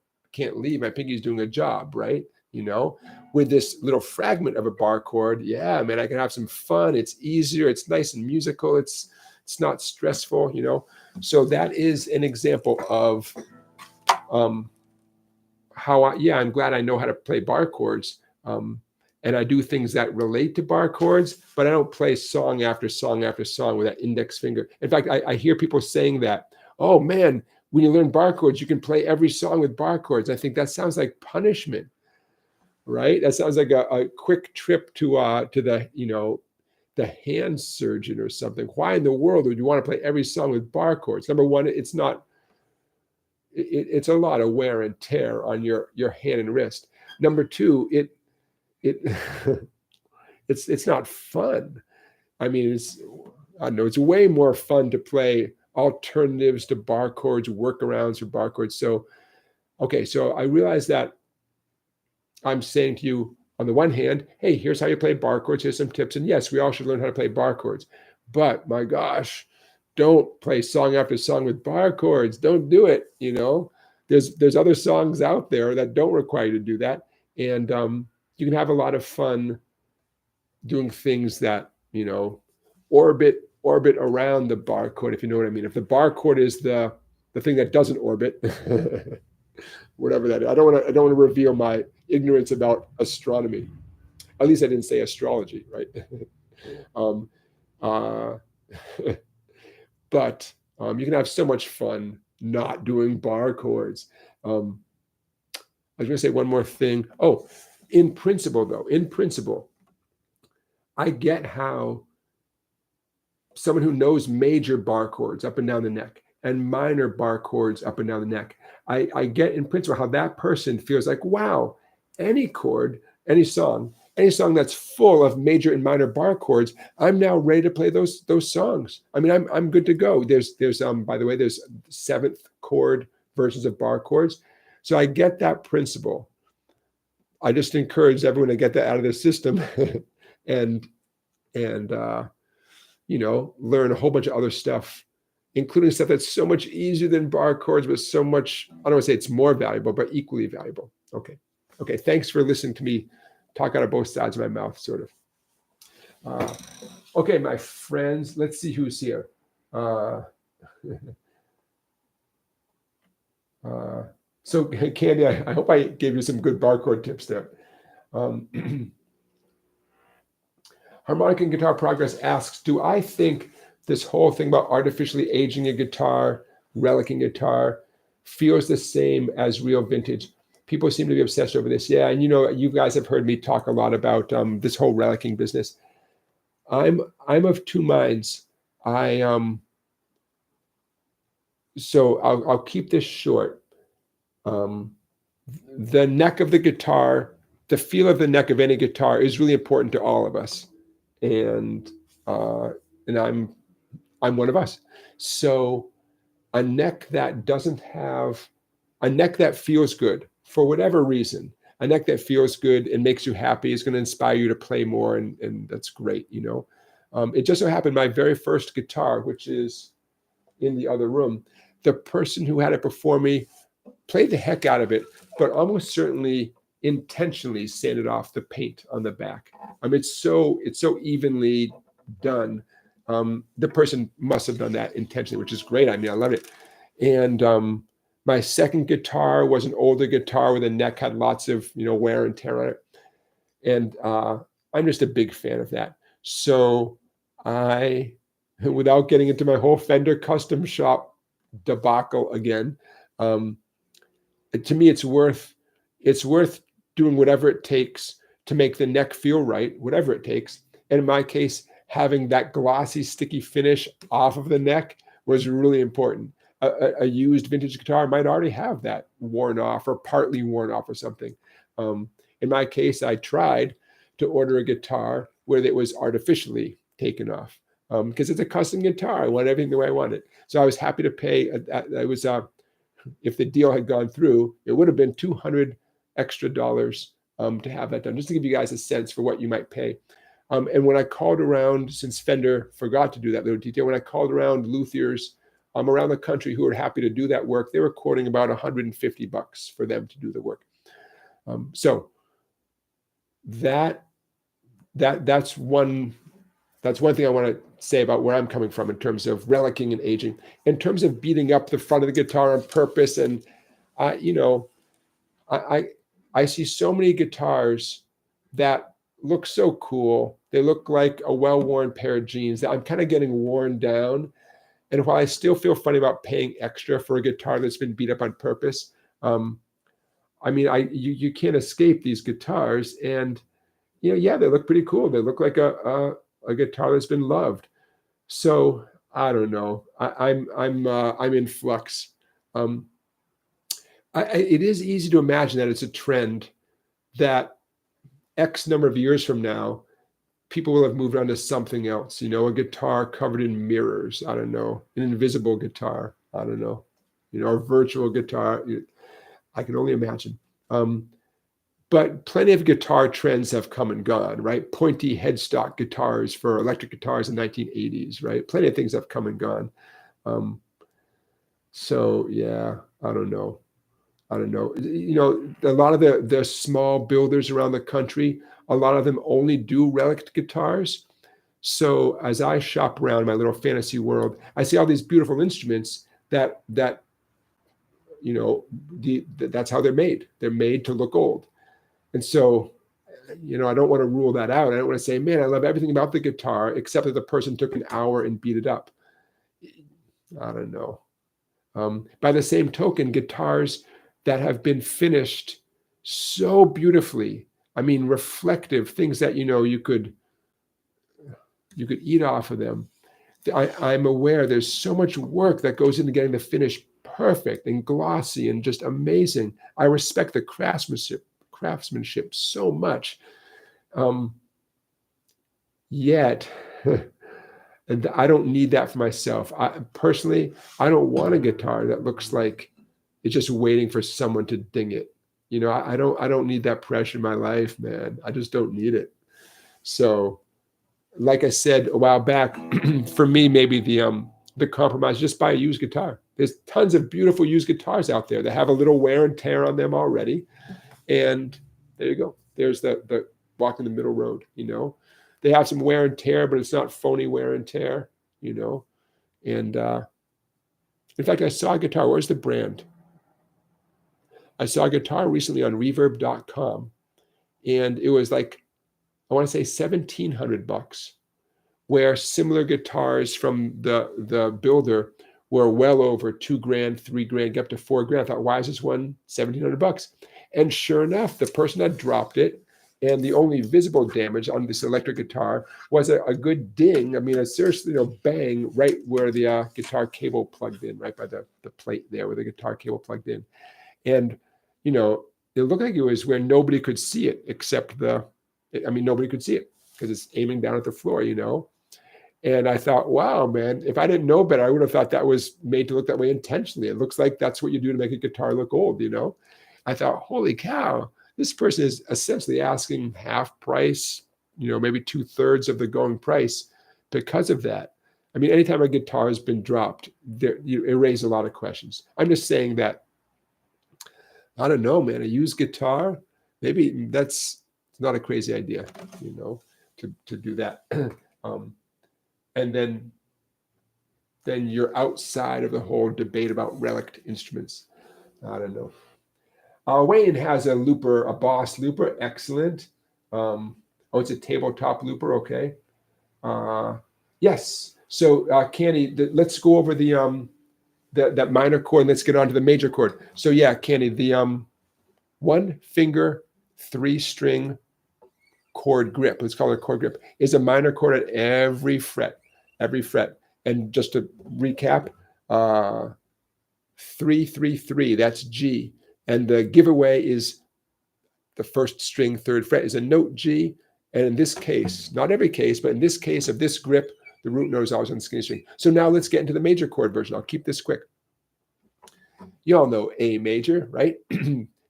S1: leave. My pinky is doing a job, right? You know, with this little fragment of a bar chord, yeah, man, I can have some fun. It's easier. It's nice and musical. It's not stressful, you know. So that is an example of how I'm glad I know how to play bar chords. And I do things that relate to bar chords, but I don't play song after song after song with that index finger. In fact, I hear people saying that, oh man, when you learn bar chords, you can play every song with bar chords. I think that sounds like punishment, right? That sounds like a quick trip to the, you know, the hand surgeon or something. Why in the world would you want to play every song with bar chords? Number one, it's not, it's a lot of wear and tear on your hand and wrist. Number two, it's not fun. I mean, I don't know, it's way more fun to play alternatives to bar chords, workarounds for bar chords. So, okay, so I realize that I'm saying to you, on the one hand, hey, here's how you play bar chords, here's some tips, and yes, we all should learn how to play bar chords. But my gosh, don't play song after song with bar chords. Don't do it, you know. There's other songs out there that don't require you to do that. And you can have a lot of fun doing things that, you know, orbit around the bar chord, if you know what I mean. If the bar chord is the thing that doesn't orbit, whatever that is. I don't want to reveal my ignorance about astronomy. At least I didn't say astrology, right? But you can have so much fun not doing bar chords. I was going to say one more thing. Oh, in principle, I get how someone who knows major bar chords up and down the neck and minor bar chords up and down the neck, I get in principle how that person feels like, wow, any chord, any song that's full of major and minor bar chords, I'm now ready to play those songs. I mean, I'm good to go. There's by the way, there's 7th chord versions of bar chords. So I get that principle. I just encourage everyone to get that out of their system and you know, learn a whole bunch of other stuff, including stuff that's so much easier than bar chords, but so much, I don't want to say it's more valuable, but equally valuable. Okay. Thanks for listening to me talk out of both sides of my mouth, sort of. Okay, my friends, let's see who's here. So Candy, I hope I gave you some good bar chord tips there. Harmonic and Guitar Progress asks, do I think this whole thing about artificially aging a guitar, relicing guitar, feels the same as real vintage? People seem to be obsessed over this. Yeah, and you know, you guys have heard me talk a lot about this whole relicing business. I'm of two minds. So I'll keep this short. The neck of the guitar, the feel of the neck of any guitar is really important to all of us. and I'm one of us. So a neck that feels good for whatever reason, a neck that feels good and makes you happy is going to inspire you to play more, and that's great, you know. It just so happened my very first guitar, which is in the other room, the person who had it before me played the heck out of it, but almost certainly intentionally sanded off the paint on the back. It's so evenly done. The person must have done that intentionally, which is great. I love it. And my second guitar was an older guitar where the neck had lots of wear and tear on it, and I'm just a big fan of that. So I, without getting into my whole Fender custom shop debacle again, to me it's worth doing whatever it takes to make the neck feel right, whatever it takes. And in my case, having that glossy, sticky finish off of the neck was really important. A used vintage guitar might already have that worn off or partly worn off or something. In my case, I tried to order a guitar where it was artificially taken off because it's a custom guitar. I want everything the way I want it. So I was happy to pay. If the deal had gone through, it would have been $200 extra to have that done, just to give you guys a sense for what you might pay. And when I called around, since Fender forgot to do that little detail, when I called around luthiers around the country who were happy to do that work, they were quoting about $150 for them to do the work. So that's one thing I want to say about where I'm coming from in terms of relicing and aging. In terms of beating up the front of the guitar on purpose, and I see so many guitars that look so cool. They look like a well-worn pair of jeans that I'm kind of getting worn down. And while I still feel funny about paying extra for a guitar that's been beat up on purpose, you can't escape these guitars, and yeah, they look pretty cool. They look like a guitar that's been loved. So I don't know. I'm in flux. It is easy to imagine that it's a trend that X number of years from now, people will have moved on to something else. A guitar covered in mirrors. I don't know. An invisible guitar. I don't know. A virtual guitar. I can only imagine. But plenty of guitar trends have come and gone, right? Pointy headstock guitars for electric guitars in the 1980s, right? Plenty of things have come and gone. So yeah, I don't know. A lot of the small builders around the country, a lot of them only do reliced guitars. So as I shop around my little fantasy world, I see all these beautiful instruments that that's how they're made. They're made to look old. And so, I don't want to rule that out. I don't want to say, man, I love everything about the guitar, except that the person took an hour and beat it up. I don't know. By the same token, guitars that have been finished so beautifully, reflective, things that, you could eat off of them. I'm aware there's so much work that goes into getting the finish perfect and glossy and just amazing. I respect the craftsmanship so much. Yet, and I don't need that for myself. Personally, I don't want a guitar that looks like it's just waiting for someone to ding it. I don't need that pressure in my life, man. I just don't need it. So, like I said a while back, for me, maybe the compromise, just buy a used guitar. There's tons of beautiful used guitars out there that have a little wear and tear on them already. And there you go. There's the walking the middle road, They have some wear and tear, but it's not phony wear and tear, And in fact, I saw a guitar. Where's the brand? I saw a guitar recently on reverb.com, and it was like, I want to say $1,700, where similar guitars from the builder were well over $2,000, $3,000, up to $4,000. I thought, why is this one $1,700? And sure enough, the person had dropped it, and the only visible damage on this electric guitar was a good ding. A seriously, bang right where the guitar cable plugged in, right by the plate there where the guitar cable plugged in. And, it looked like it was where nobody could see it except nobody could see it. because it's aiming down at the floor, you know. And I thought, wow, man, if I didn't know better, I would have thought that was made to look that way intentionally. It looks like that's what you do to make a guitar look old, you know. I thought, holy cow, this person is essentially asking half price, you know, maybe 2/3 of the going price because of that. I mean, anytime a guitar has been dropped, it raises a lot of questions. I'm just saying that, I don't know, man, a used guitar, maybe that's not a crazy idea, you know, to do that. And then you're outside of the whole debate about relic instruments. I don't know. Wayne has a looper, a Boss looper. Excellent. Oh, it's a tabletop looper. Okay. Yes. So, Candy, let's go over that minor chord and let's get on to the major chord. So, yeah, Candy, the 1 finger 3-string chord grip, let's call it a chord grip, is a minor chord at every fret. And just to recap, 3, 3, 3, that's G. And the giveaway is the 1st string, 3rd fret is a note G. And in this case, not every case, but in this case of this grip, the root note is always on the skinny string. So now let's get into the major chord version. I'll keep this quick. You all know A major, right?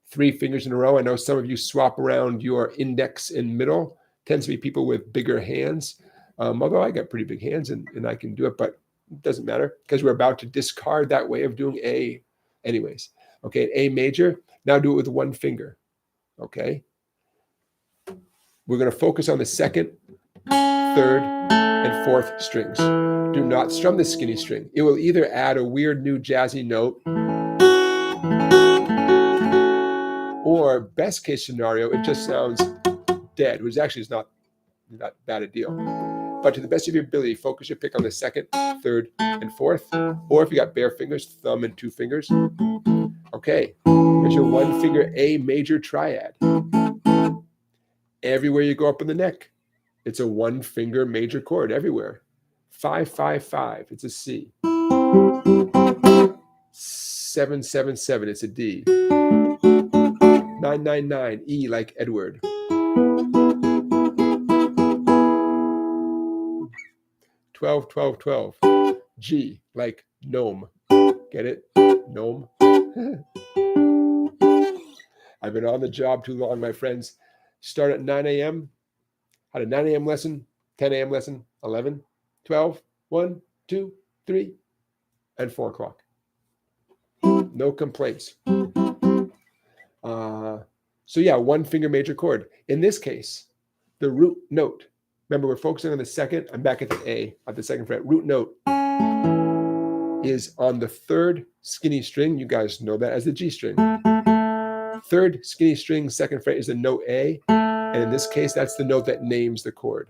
S1: 3 fingers in a row. I know some of you swap around your index and middle. Tends to be people with bigger hands. Although I got pretty big hands and I can do it, but it doesn't matter because we're about to discard that way of doing A anyways. Okay, A major. Now do it with 1 finger. Okay. We're going to focus on the 2nd, 3rd, and 4th strings. Do not strum the skinny string. It will either add a weird new jazzy note, or best case scenario, it just sounds dead, which actually is not bad a deal. But to the best of your ability, focus your pick on the 2nd, 3rd, and 4th. Or if you got bare fingers, thumb and 2 fingers. Okay, here's your 1 finger A major triad. Everywhere you go up in the neck, it's a 1 finger major chord everywhere. 5, 5, 5, it's a C. 7, 7, 7, it's a D. 9, 9, 9, E like Edward. 12, 12, 12, G like gnome. Get it? Gnome. I've been on the job too long, my friends. Start at 9 a.m. Had a 9 a.m. lesson, 10 a.m. lesson, 11, 12, 1, 2, 3, and 4 o'clock. No complaints. So yeah, 1 finger major chord. In this case, the root note, remember we're focusing on the 2nd, I'm back at the A, at the 2nd fret. Root note is on the 3rd skinny string. You guys know that as the G string. 3rd skinny string, 2nd fret is the note A. And in this case, that's the note that names the chord.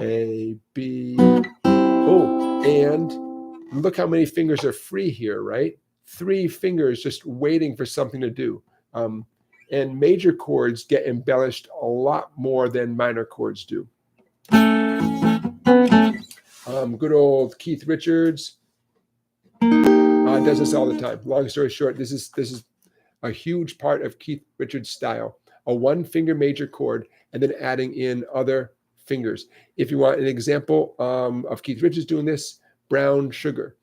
S1: A, B, oh, and look how many fingers are free here, right? 3 fingers just waiting for something to do. And major chords get embellished a lot more than minor chords do. Good old Keith Richards does this all the time. Long story short, this is a huge part of Keith Richards' style. A 1 finger major chord and then adding in other fingers. If you want an example of Keith Richards doing this, Brown Sugar.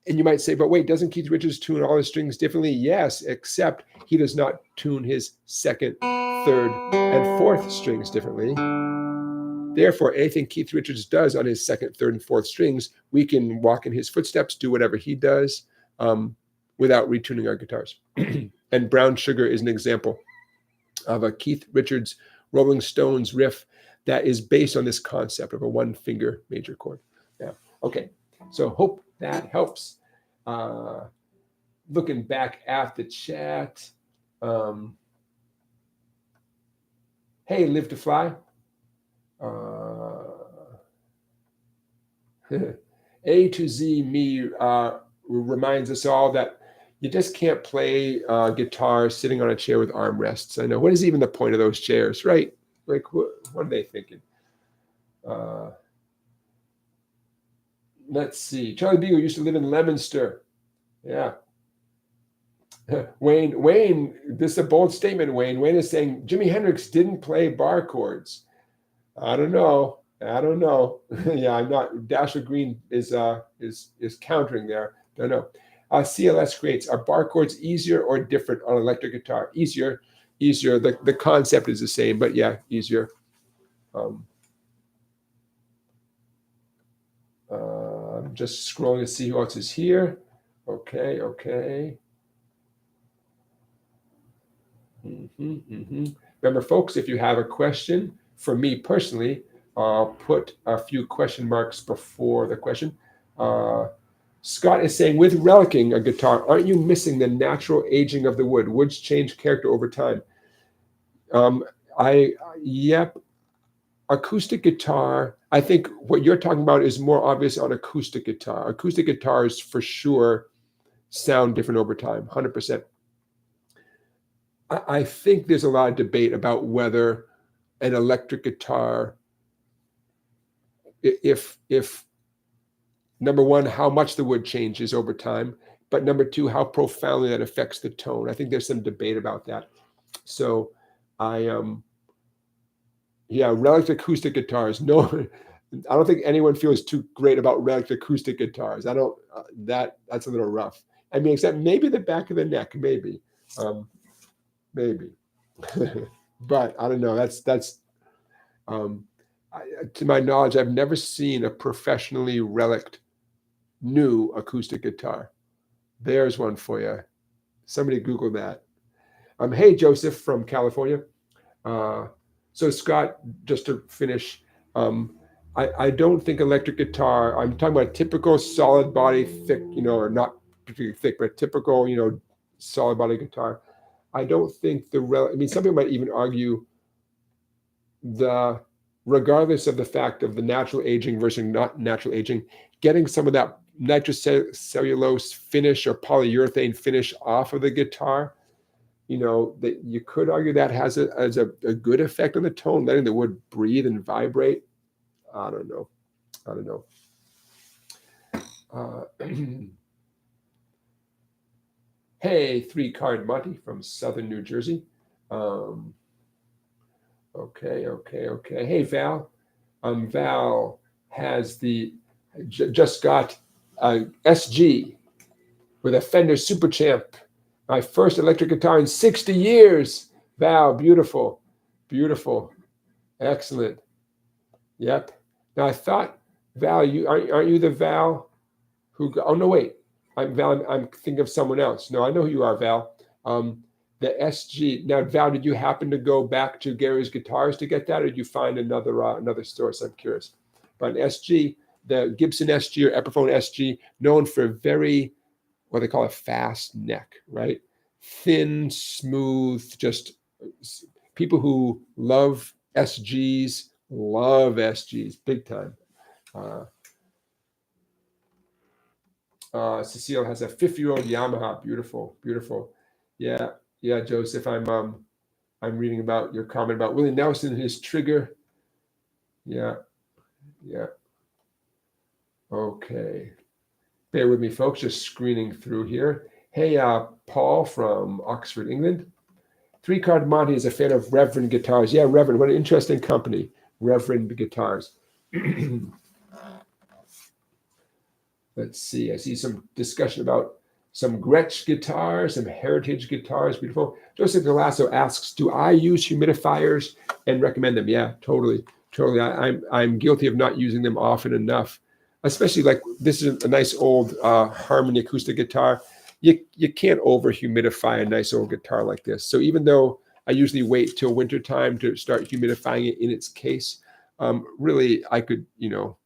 S1: And you might say, but wait, doesn't Keith Richards tune all his strings differently? Yes, except he does not tune his 2nd, 3rd, and 4th strings differently. Therefore, anything Keith Richards does on his 2nd, 3rd, and 4th strings, we can walk in his footsteps, do whatever he does without retuning our guitars. And Brown Sugar is an example of a Keith Richards Rolling Stones riff that is based on this concept of a 1 finger major chord. Yeah. Okay. So hope that helps. Looking back at the chat. Hey, Live to Fly. A to Z me reminds us all that you just can't play guitar sitting on a chair with armrests. I know. What is even the point of those chairs, right? Like, what are they thinking? Let's see. Charlie Beagle used to live in Leominster. Yeah. Wayne, this is a bold statement, Wayne. Wayne is saying Jimi Hendrix didn't play bar chords. I don't know. I don't know. Yeah, I'm not. Dasher Green is countering there. Don't know. CLS creates, are bar chords easier or different on electric guitar? Easier, easier. The concept is the same, but yeah, easier. Um, I'm just scrolling to see who else is here. Okay, okay. Remember, folks, if you have a question for me personally, put a few question marks before the question. Scott is saying, with relicing a guitar, aren't you missing the natural aging of the wood? Woods change character over time. Um, yep, acoustic guitar. I think what you're talking about is more obvious on acoustic guitar. Acoustic guitars, for sure, sound different over time, 100%. I think there's a lot of debate about whether an electric guitar, if number one, how much the wood changes over time, but number two, how profoundly that affects the tone. I think there's some debate about that. So yeah, relic'ed acoustic guitars. No, I don't think anyone feels too great about relic'ed acoustic guitars. I don't. That's a little rough. I mean, except maybe the back of the neck, maybe, maybe. But I don't know. That's to my knowledge, I've never seen a professionally relic'ed new acoustic guitar. There's one for you. Somebody Google that. Hey, Joseph from California. So Scott, just to finish, I don't think electric guitar, I'm talking about a typical solid body, thick, or not particularly thick, but typical, solid body guitar. I don't think I mean, some people might even argue regardless of the fact of the natural aging versus not natural aging, getting some of that nitrocellulose finish or polyurethane finish off of the guitar, that you could argue that has a good effect on the tone, letting the wood breathe and vibrate. I don't know. Hey, 3-card Monty from Southern New Jersey. Okay. Hey, Val. Val has just got SG with a Fender Super Champ. My first electric guitar in 60 years. Val, beautiful. Excellent. Yep. Now I thought, Val, aren't you the Val who? Oh no, wait. I'm Val. I'm thinking of someone else. No, I know who you are, Val. The SG. Now, Val, did you happen to go back to Gary's Guitars to get that, or did you find another source? I'm curious. But SG, the Gibson SG or Epiphone SG, known for very, what they call a fast neck, right? Thin, smooth, just people who love SGs big time. Cecile has a 50-year-old Yamaha. Beautiful. Yeah, Joseph. I'm reading about your comment about Willie Nelson and his trigger. Yeah. Okay. Bear with me, folks. Just screening through here. Hey, Paul from Oxford, England. 3-card Monty is a fan of Reverend Guitars. Yeah, Reverend. What an interesting company, Reverend Guitars. Let's see. I see some discussion about some Gretsch guitars, some heritage guitars. Beautiful. Joseph Galasso asks, do I use humidifiers and recommend them? Yeah, totally. I'm guilty of not using them often enough, especially like this is a nice old Harmony acoustic guitar. You can't over humidify a nice old guitar like this. So even though I usually wait till wintertime to start humidifying it in its case, really I could, you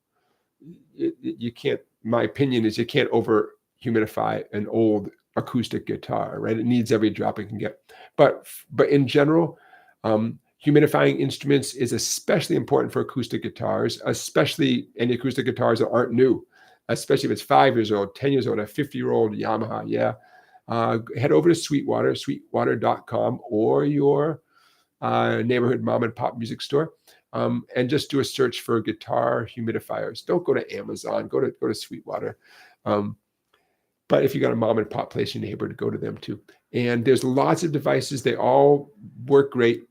S1: can't, my opinion is you can't over humidify an old acoustic guitar, right? It needs every drop it can get. But in general, humidifying instruments is especially important for acoustic guitars, especially any acoustic guitars that aren't new, especially if it's 5 years old, 10 years old, a 50-year-old Yamaha. Yeah. Head over to sweetwater.com or your neighborhood mom and pop music store. And just do a search for guitar humidifiers. Don't go to Amazon. Go to Sweetwater. But if you got a mom and pop place in your neighborhood, go to them too. And there's lots of devices. They all work great.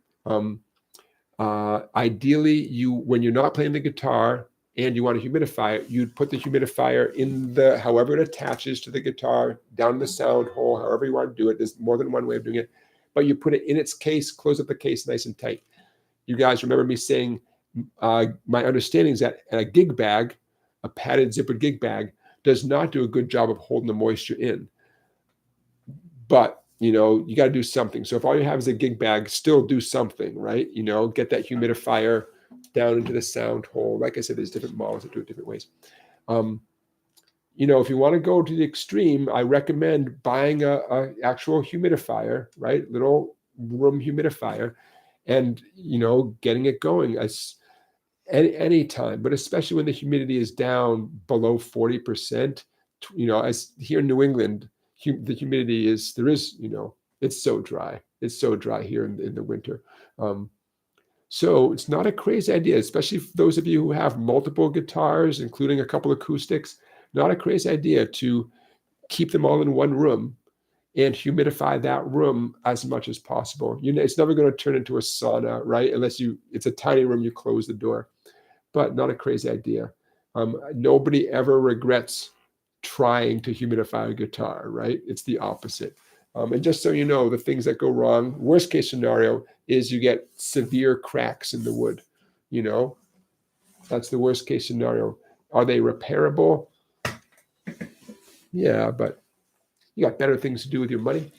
S1: Ideally, when you're not playing the guitar and you want a humidifier, you'd put the humidifier in however it attaches to the guitar, down the sound hole, however you want to do it. There's more than one way of doing it, but you put it in its case, close up the case nice and tight. You guys remember me saying my understanding is that a gig bag, a padded zippered gig bag, does not do a good job of holding the moisture in. But you got to do something. So if all you have is a gig bag, still do something, right? Get that humidifier down into the sound hole. Like I said, there's different models that do it different ways. If you want to go to the extreme, I recommend buying a actual humidifier, right? Little room humidifier, and getting it going as any time, but especially when the humidity is down below 40%. As here in New England, the humidity is it's so dry. It's so dry here in the winter. So it's not a crazy idea, especially for those of you who have multiple guitars, including a couple acoustics. Not a crazy idea to keep them all in one room and humidify that room as much as possible. It's never going to turn into a sauna, right? Unless it's a tiny room, you close the door. But not a crazy idea. Nobody ever regrets trying to humidify a guitar, right? It's the opposite. And just so you know, the things that go wrong, worst case scenario is you get severe cracks in the wood. That's the worst case scenario. Are they repairable? Yeah, but you got better things to do with your money,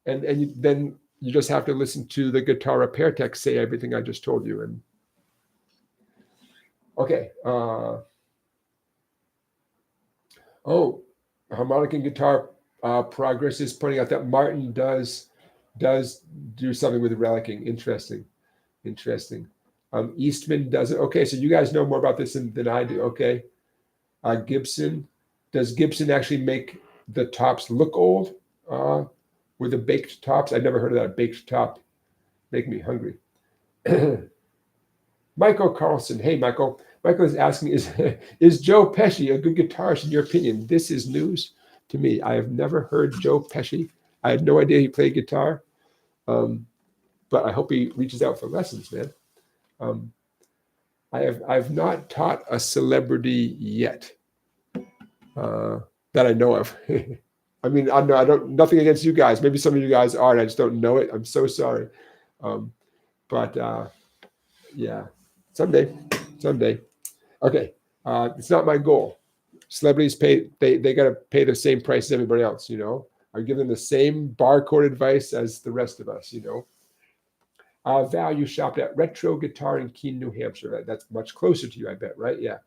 S1: and then you just have to listen to the guitar repair tech say everything I just told you. And okay. Harmonic and guitar progress is pointing out that Martin does do something with relic'ing. Interesting. Eastman doesn't. Okay, so you guys know more about this than I do. Okay. Gibson. Does Gibson actually make the tops look old with the baked tops? I've never heard of that. Baked top. Make me hungry. Michael Carlson. Hey, Michael. Michael is asking, is Joe Pesci a good guitarist in your opinion? This is news to me. I have never heard Joe Pesci. I had no idea he played guitar. But I hope he reaches out for lessons, man. I've not taught a celebrity yet that I know of. I mean, I don't. Nothing against you guys. Maybe some of you guys are, and I just don't know it. I'm so sorry. But yeah, someday. Okay, it's not my goal. Celebrities pay. They got to pay the same price as everybody else. I give them the same barcode advice as the rest of us. Val, you shopped at Retro Guitar in Keene, New Hampshire. That's much closer to you, I bet, right? Yeah.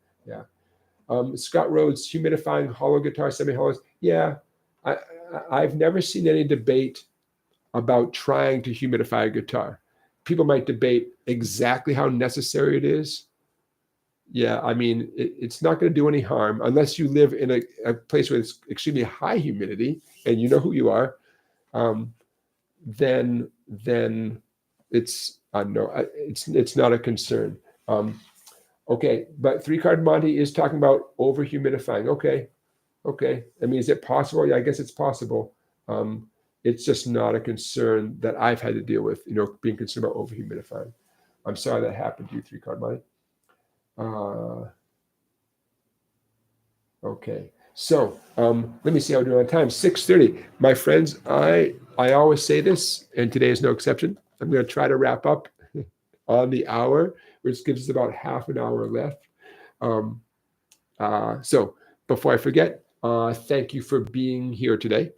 S1: Scott Rhodes, humidifying hollow guitar, semi-hollows. Yeah, I've never seen any debate about trying to humidify a guitar. People might debate exactly how necessary it is. Yeah, I mean, it's not going to do any harm unless you live in a place where it's extremely high humidity, and you know who you are. Then it's it's not a concern. Okay, but 3-Card Monty is talking about over humidifying. Okay. I mean, is it possible? Yeah, I guess it's possible. It's just not a concern that I've had to deal with. Being concerned about over humidifying. I'm sorry that happened to you, 3-Card Monty. Okay, so let me see how we're doing on time. 6:30, my friends. I always say this, and today is no exception. I'm going to try to wrap up on the hour, which gives us about half an hour left. So before I forget, thank you for being here today.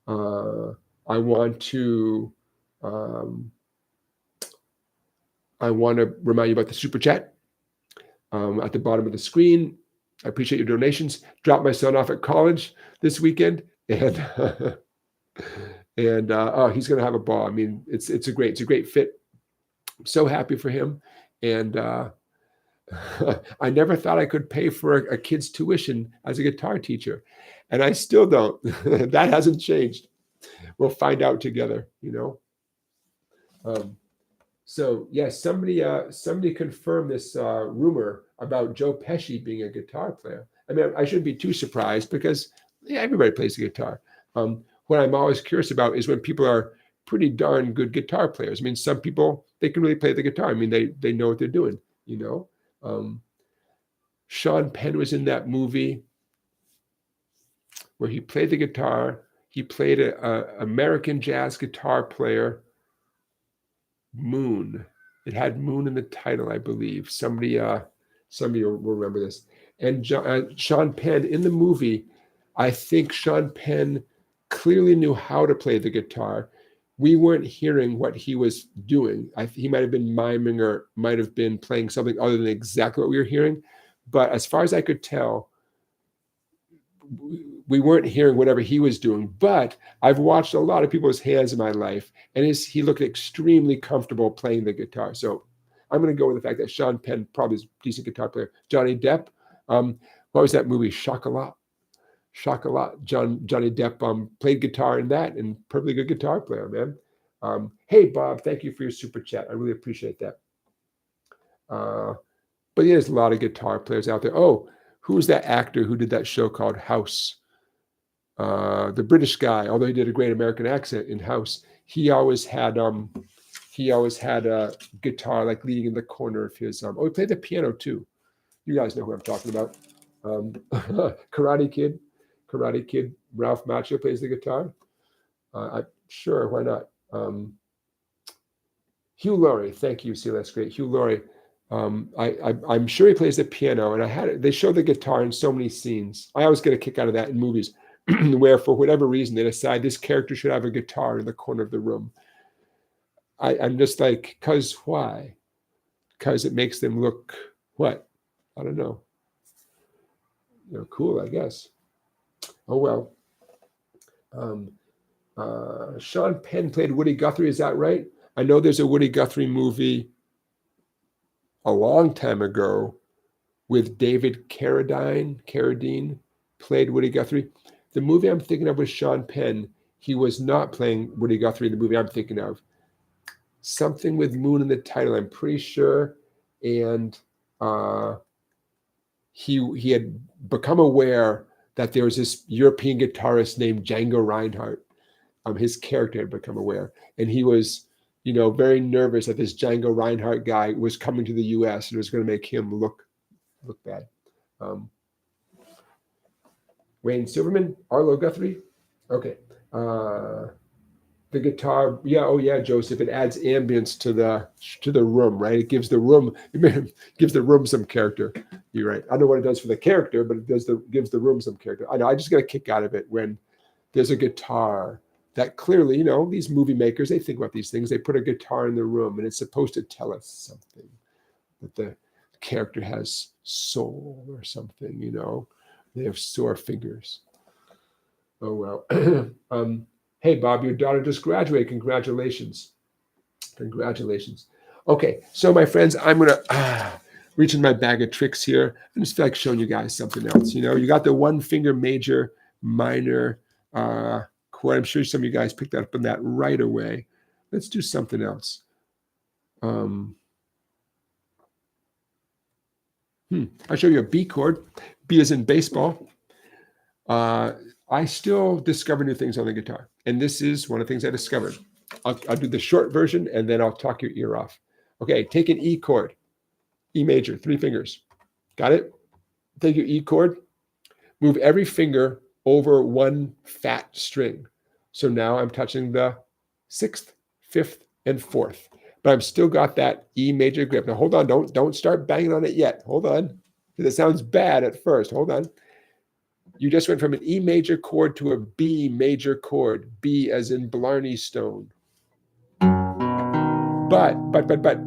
S1: I want to remind you about the super chat at the bottom of the screen. I appreciate your donations. Dropped my son off at college this weekend, and he's going to have a ball. I mean, it's a great fit. I'm so happy for him, and I never thought I could pay for a kid's tuition as a guitar teacher, and I still don't. That hasn't changed. We'll find out together, So yes, somebody confirmed this rumor about Joe Pesci being a guitar player. I mean, I shouldn't be too surprised because everybody plays the guitar. What I'm always curious about is when people are pretty darn good guitar players. I mean, some people, they can really play the guitar. I mean, they know what they're doing, you know. Sean Penn was in that movie where he played the guitar. He played a American jazz guitar player, Moon. It had Moon in the title, I believe. Somebody will remember this. And Sean Penn in the movie, I think Sean Penn clearly knew how to play the guitar. We weren't hearing what he was doing. He might have been miming or might have been playing something other than exactly what we were hearing. But as far as I could tell, we weren't hearing whatever he was doing. But I've watched a lot of people's hands in my life, and he looked extremely comfortable playing the guitar. So I'm going to go with the fact that Sean Penn probably is a decent guitar player. Johnny Depp, what was that movie? Chocolat. Johnny Depp played guitar in that, and perfectly good guitar player, man. Hey, Bob, thank you for your super chat. I really appreciate that. But yeah, there's a lot of guitar players out there. Oh, who was that actor who did that show called House? The British guy, although he did a great American accent in House, he always had a guitar like leading in the corner of his. He played the piano too. You guys know who I'm talking about. Karate Kid. Ralph Macchio plays the guitar. Sure, why not? Hugh Laurie, thank you, Seal. That's great. Hugh Laurie. I'm sure he plays the piano, and they show the guitar in so many scenes. I always get a kick out of that in movies where for whatever reason they decide this character should have a guitar in the corner of the room. I'm just like, because why? Because it makes them look what? I don't know. Cool, I guess. Oh well. Sean Penn played Woody Guthrie, is that right? I know there's a Woody Guthrie movie a long time ago with David Carradine played Woody Guthrie. The movie I'm thinking of was Sean Penn. He was not playing Woody Guthrie in the movie I'm thinking of. Something with Moon in the title, I'm pretty sure. And he had become aware that there was this European guitarist named Django Reinhardt. His character had become aware. And he was, very nervous that this Django Reinhardt guy was coming to the U.S. and was going to make him look bad. Wayne Silverman, Arlo Guthrie. Okay. The guitar, Joseph. It adds ambience to the room, right? It gives the room some character. You're right. I don't know what it does for the character, but it gives the room some character. I know. I just get a kick out of it when there's a guitar that clearly, these movie makers, they think about these things. They put a guitar in the room, and it's supposed to tell us something, that the character has soul or something. They have sore fingers. Oh well. Hey, Bob, your daughter just graduated. Congratulations. Okay, so my friends, I'm going to reach in my bag of tricks here. I just feel like showing you guys something else. You got the one finger major, minor chord. I'm sure some of you guys picked up on that right away. Let's do something else. I'll show you a B chord. B is in baseball. I still discover new things on the guitar. And this is one of the things I discovered. I'll do the short version, and then I'll talk your ear off. Okay, take an E chord. E major, 3 fingers. Got it? Take your E chord. Move every finger over one fat string. So now I'm touching the 6th, 5th, and 4th. But I've still got that E major grip. Now hold on, don't start banging on it yet. Hold on. Because it sounds bad at first. Hold on. You just went from an E major chord to a B major chord. B as in Blarney Stone. But you're going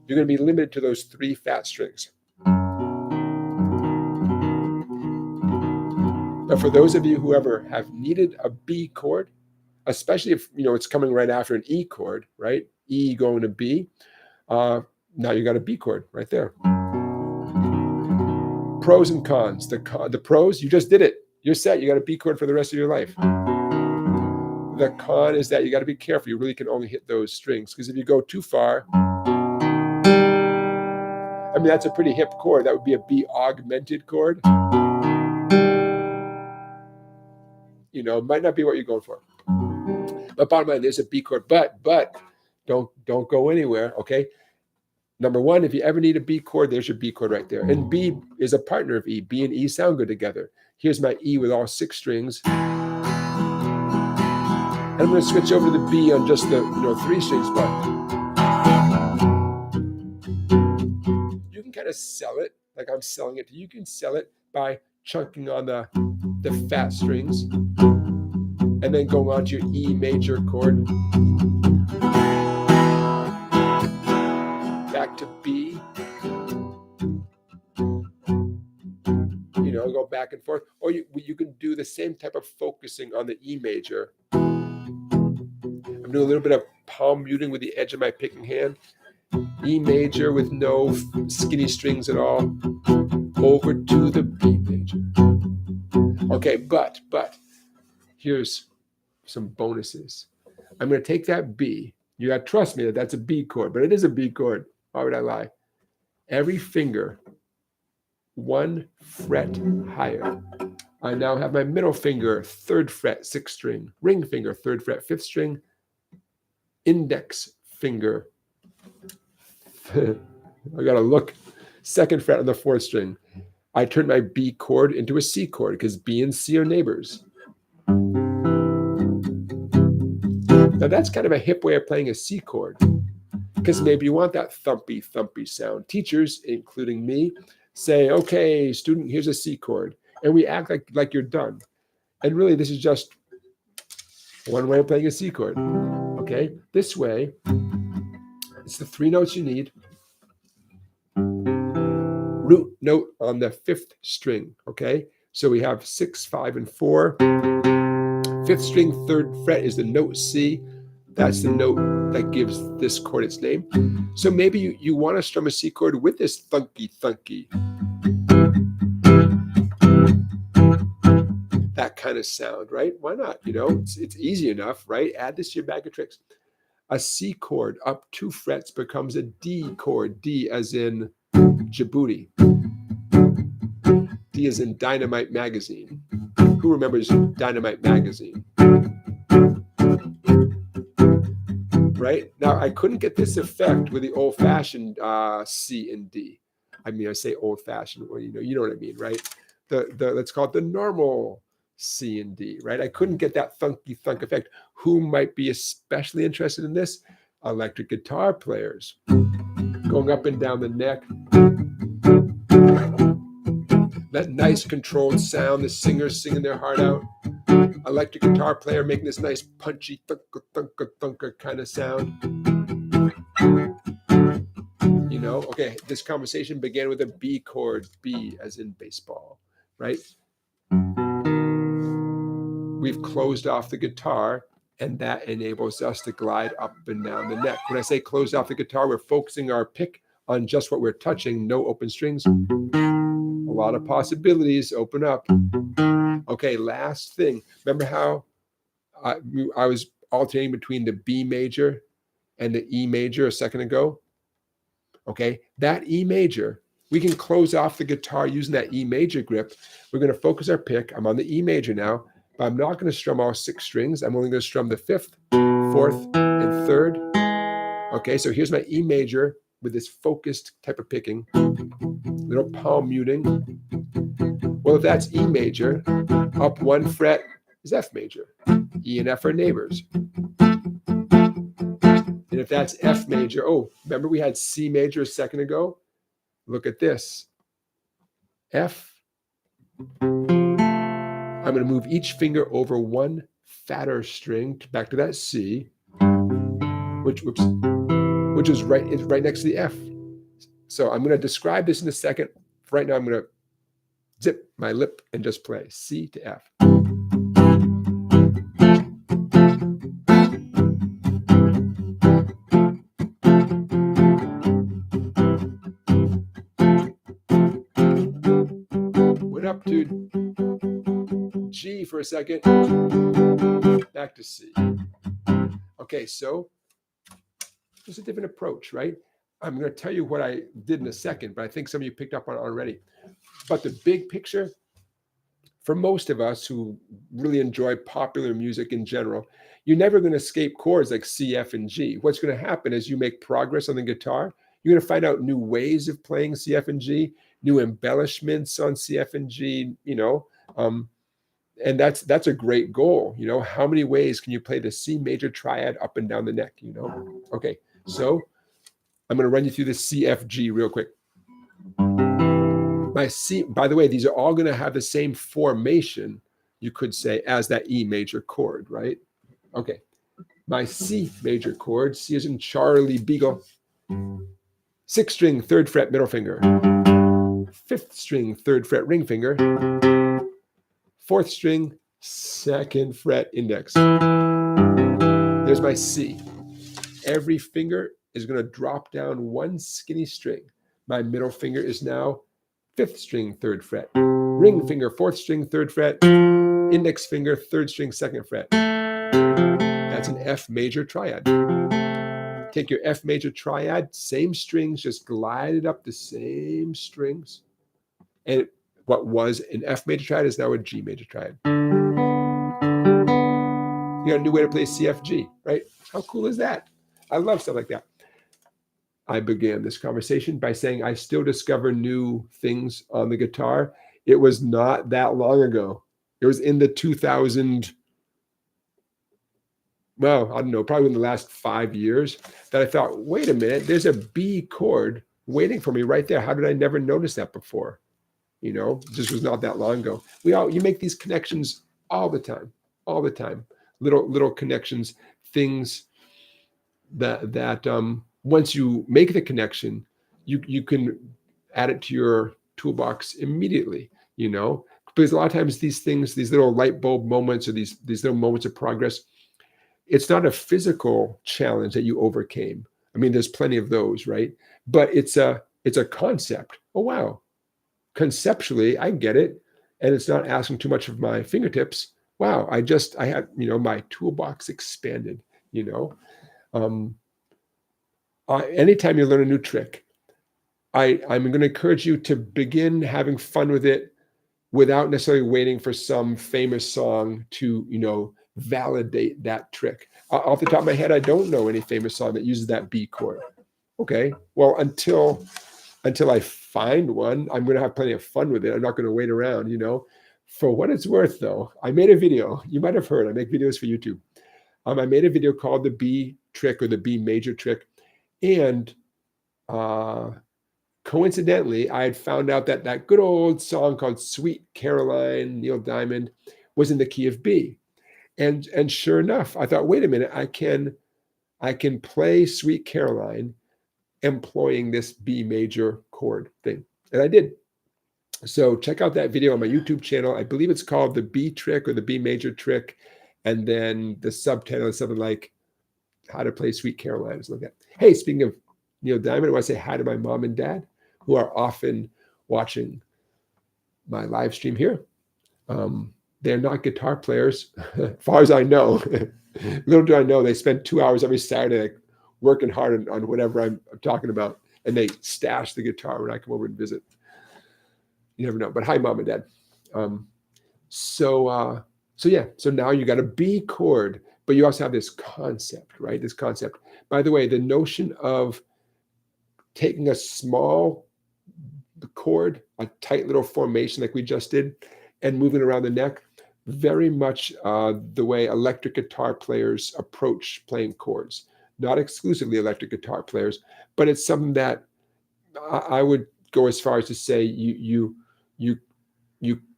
S1: to be limited to those 3 fat strings. But for those of you who ever have needed a B chord, especially if it's coming right after an E chord, right? E going to B. Now you got a B chord right there. Pros and cons. The pros, you just did it. You're set. You got a B chord for the rest of your life. The con is that you got to be careful. You really can only hit those strings, because if you go too far, that's a pretty hip chord. That would be a B augmented chord. Might not be what you're going for. But bottom line, there's a B chord, but don't go anywhere, okay? Number one, if you ever need a B chord, there's your B chord right there. And B is a partner of E. B and E sound good together. Here's my E with all 6 strings. And I'm going to switch over to the B on just the 3 strings, but you can kind of sell it like I'm selling it to you. You can sell it by chunking on the fat strings and then going on to your E major chord. Back to B. Go back and forth. Or you can do the same type of focusing on the E major. I'm doing a little bit of palm muting with the edge of my picking hand. E major with no skinny strings at all. Over to the B major. Okay, but here's some bonuses. I'm going to take that B. You got to trust me that that's a B chord, but it is a B chord. Why would I lie? Every finger 1 fret higher. I now have my middle finger 3rd fret 6th string, ring finger 3rd fret 5th string, index finger I gotta look 2nd fret on the 4th string. I turn my B chord into a C chord because B and C are neighbors. Now that's kind of a hip way of playing a C chord because maybe you want that thumpy sound. Teachers, including me, say, okay, student, here's a C chord. And we act like you're done. And really, this is just one way of playing a C chord. Okay, this way, it's the 3 notes you need. Root note on the 5th string. Okay, so we have 6, 5, and 4. 5th string, 3rd fret is the note C. That's the note that gives this chord its name. So maybe you want to strum a C chord with this thunky. That kind of sound, right? Why not? It's easy enough, right? Add this to your bag of tricks. A C chord up 2 frets becomes a D chord. D as in Djibouti. D as in Dynamite Magazine. Who remembers Dynamite Magazine? Right? Now, I couldn't get this effect with the old-fashioned C and D. I mean, I say old-fashioned, well, you know what I mean, right? Let's call it the normal C and D, right? I couldn't get that thunky thunk effect. Who might be especially interested in this? Electric guitar players. Going up and down the neck. That nice controlled sound, the singers singing their heart out. Electric guitar player making this nice punchy thunker kind of sound. Okay, this conversation began with a B chord, B as in baseball, right? We've closed off the guitar, and that enables us to glide up and down the neck. When I say closed off the guitar, we're focusing our pick on just what we're touching, no open strings. A lot of possibilities open up. Okay, last thing. Remember how I was alternating between the B major and the E major a second ago? Okay, that E major, we can close off the guitar using that E major grip. We're going to focus our pick. I'm on the E major now, but I'm not going to strum all 6 strings. I'm only going to strum the 5th, 4th, and 3rd. Okay, so here's my E major with this focused type of picking. Little palm muting. Well, if that's E major, up 1 fret is F major. E and F are neighbors. And if that's F major, remember we had C major a second ago? Look at this. F. I'm going to move each finger over 1 fatter string back to that C, which is right next to the F. So I'm going to describe this in a second. Right now, I'm going to zip my lip and just play C to F. Went up to G for a second, back to C. Okay, so there's a different approach, right? I'm going to tell you what I did in a second, but I think some of you picked up on it already. But the big picture, for most of us who really enjoy popular music in general, you're never going to escape chords like C, F, and G. What's going to happen as you make progress on the guitar, you're going to find out new ways of playing C, F, and G, new embellishments on C, F, and G, and that's a great goal. How many ways can you play the C major triad up and down the neck? Okay, so I'm going to run you through the C, F, G real quick. My C, by the way, these are all going to have the same formation, you could say, as that E major chord, right? Okay, my C major chord, C as in Charlie Beagle, 6th string, 3rd fret, middle finger, 5th string, 3rd fret, ring finger, 4th string, 2nd fret, index. There's my C. Every finger is going to drop down one skinny string. My middle finger is now 5th string, 3rd fret. Ring finger, 4th string, 3rd fret. Index finger, 3rd string, 2nd fret. That's an F major triad. Take your F major triad, same strings, just glide it up the same strings. And what was an F major triad is now a G major triad. You got a new way to play CFG, right? How cool is that? I love stuff like that. I began this conversation by saying I still discover new things on the guitar. It was not that long ago. It was in the 2000, well, I don't know, probably in the last 5 years that I thought, wait a minute, there's a B chord waiting for me right there. How did I never notice that before? Just was not that long ago. You make these connections all the time. Little connections, things that once you make the connection, you can add it to your toolbox immediately, because a lot of times these things, these little light bulb moments or these little moments of progress, it's not a physical challenge that you overcame. I mean, there's plenty of those, right? But it's a concept. Oh, wow. Conceptually, I get it. And it's not asking too much of my fingertips. Wow. I had, my toolbox expanded, anytime you learn a new trick, I'm going to encourage you to begin having fun with it without necessarily waiting for some famous song to, validate that trick. Off the top of my head, I don't know any famous song that uses that B chord. Okay, well, until I find one, I'm going to have plenty of fun with it. I'm not going to wait around, For what it's worth, though, I made a video. You might have heard, I make videos for YouTube. I made a video called the B trick or the B major trick. And coincidentally, I had found out that good old song called Sweet Caroline, Neil Diamond, was in the key of B. And sure enough, I thought, wait a minute, I can play Sweet Caroline employing this B major chord thing. And I did. So check out that video on my YouTube channel. I believe it's called the B trick or the B major trick. And then the subtitle is something like How to Play Sweet Caroline. Let's look at. Hey, speaking of Neil Diamond, I want to say hi to my mom and dad who are often watching my live stream here. They're not guitar players, as far as I know. Little do I know, they spend 2 hours every Saturday working hard on whatever I'm talking about, and they stash the guitar when I come over and visit. You never know. But hi, mom and dad. So now you got a B chord, but you also have this concept, right? This concept. By the way, the notion of taking a small chord, a tight little formation like we just did, and moving around the neck, very much the way electric guitar players approach playing chords. Not exclusively electric guitar players, but it's something that I would go as far as to say you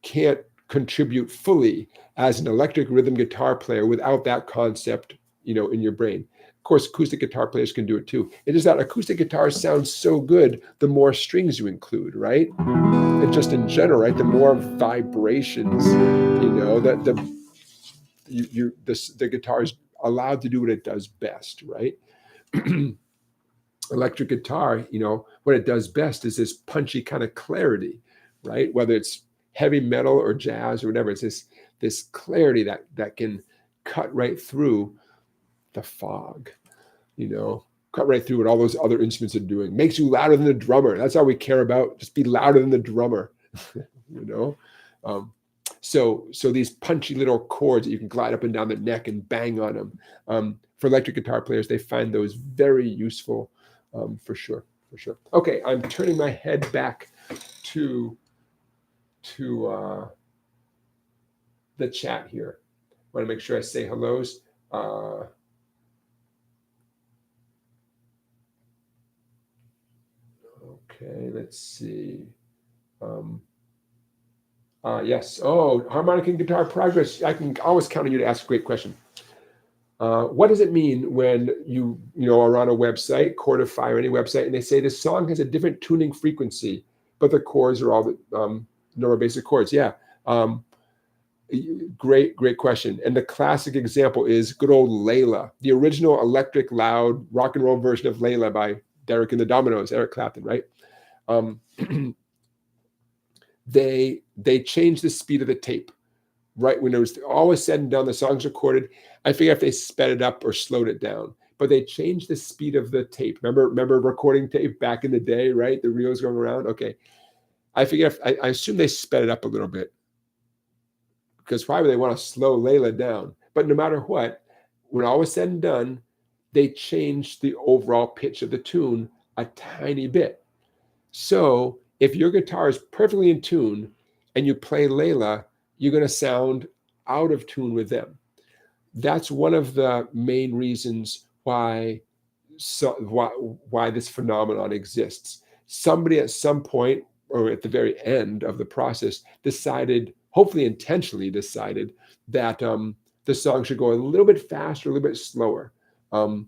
S1: can't contribute fully as an electric rhythm guitar player without that concept, in your brain. Of course, acoustic guitar players can do it too. It is that acoustic guitars sound so good the more strings you include, right? And just in general, right, the more vibrations, that the guitar is allowed to do what it does best, right? Electric guitar, what it does best is this punchy kind of clarity, right? Whether it's heavy metal or jazz or whatever, it's this clarity that can cut right through the fog, cut right through what all those other instruments are doing. Makes you louder than the drummer. That's all we care about. Just be louder than the drummer, So these punchy little chords that you can glide up and down the neck and bang on them. For electric guitar players, they find those very useful, for sure. Okay, I'm turning my head back to the chat here. I want to make sure I say hellos. Okay, let's see. Yes. Oh, harmonic and guitar progress. I can always count on you to ask a great question. What does it mean when you are on a website, Chordify or any website, and they say this song has a different tuning frequency, but the chords are all the normal basic chords? Yeah. Great question. And the classic example is good old Layla, the original electric, loud rock and roll version of Layla by Derek and the Dominoes, Eric Clapton, right? They changed the speed of the tape. Right when it was all was said and done, the song's recorded. I figure if they sped it up or slowed it down, but they changed the speed of the tape. Remember recording tape back in the day, right? The reels going around. Okay, I figure I assume they sped it up a little bit because probably they want to slow Layla down. But no matter what, when all was said and done, they changed the overall pitch of the tune a tiny bit. So if your guitar is perfectly in tune and you play Layla, you're going to sound out of tune with them. That's one of the main reasons why this phenomenon exists. Somebody at some point or at the very end of the process decided, hopefully intentionally decided, that the song should go a little bit faster, a little bit slower. And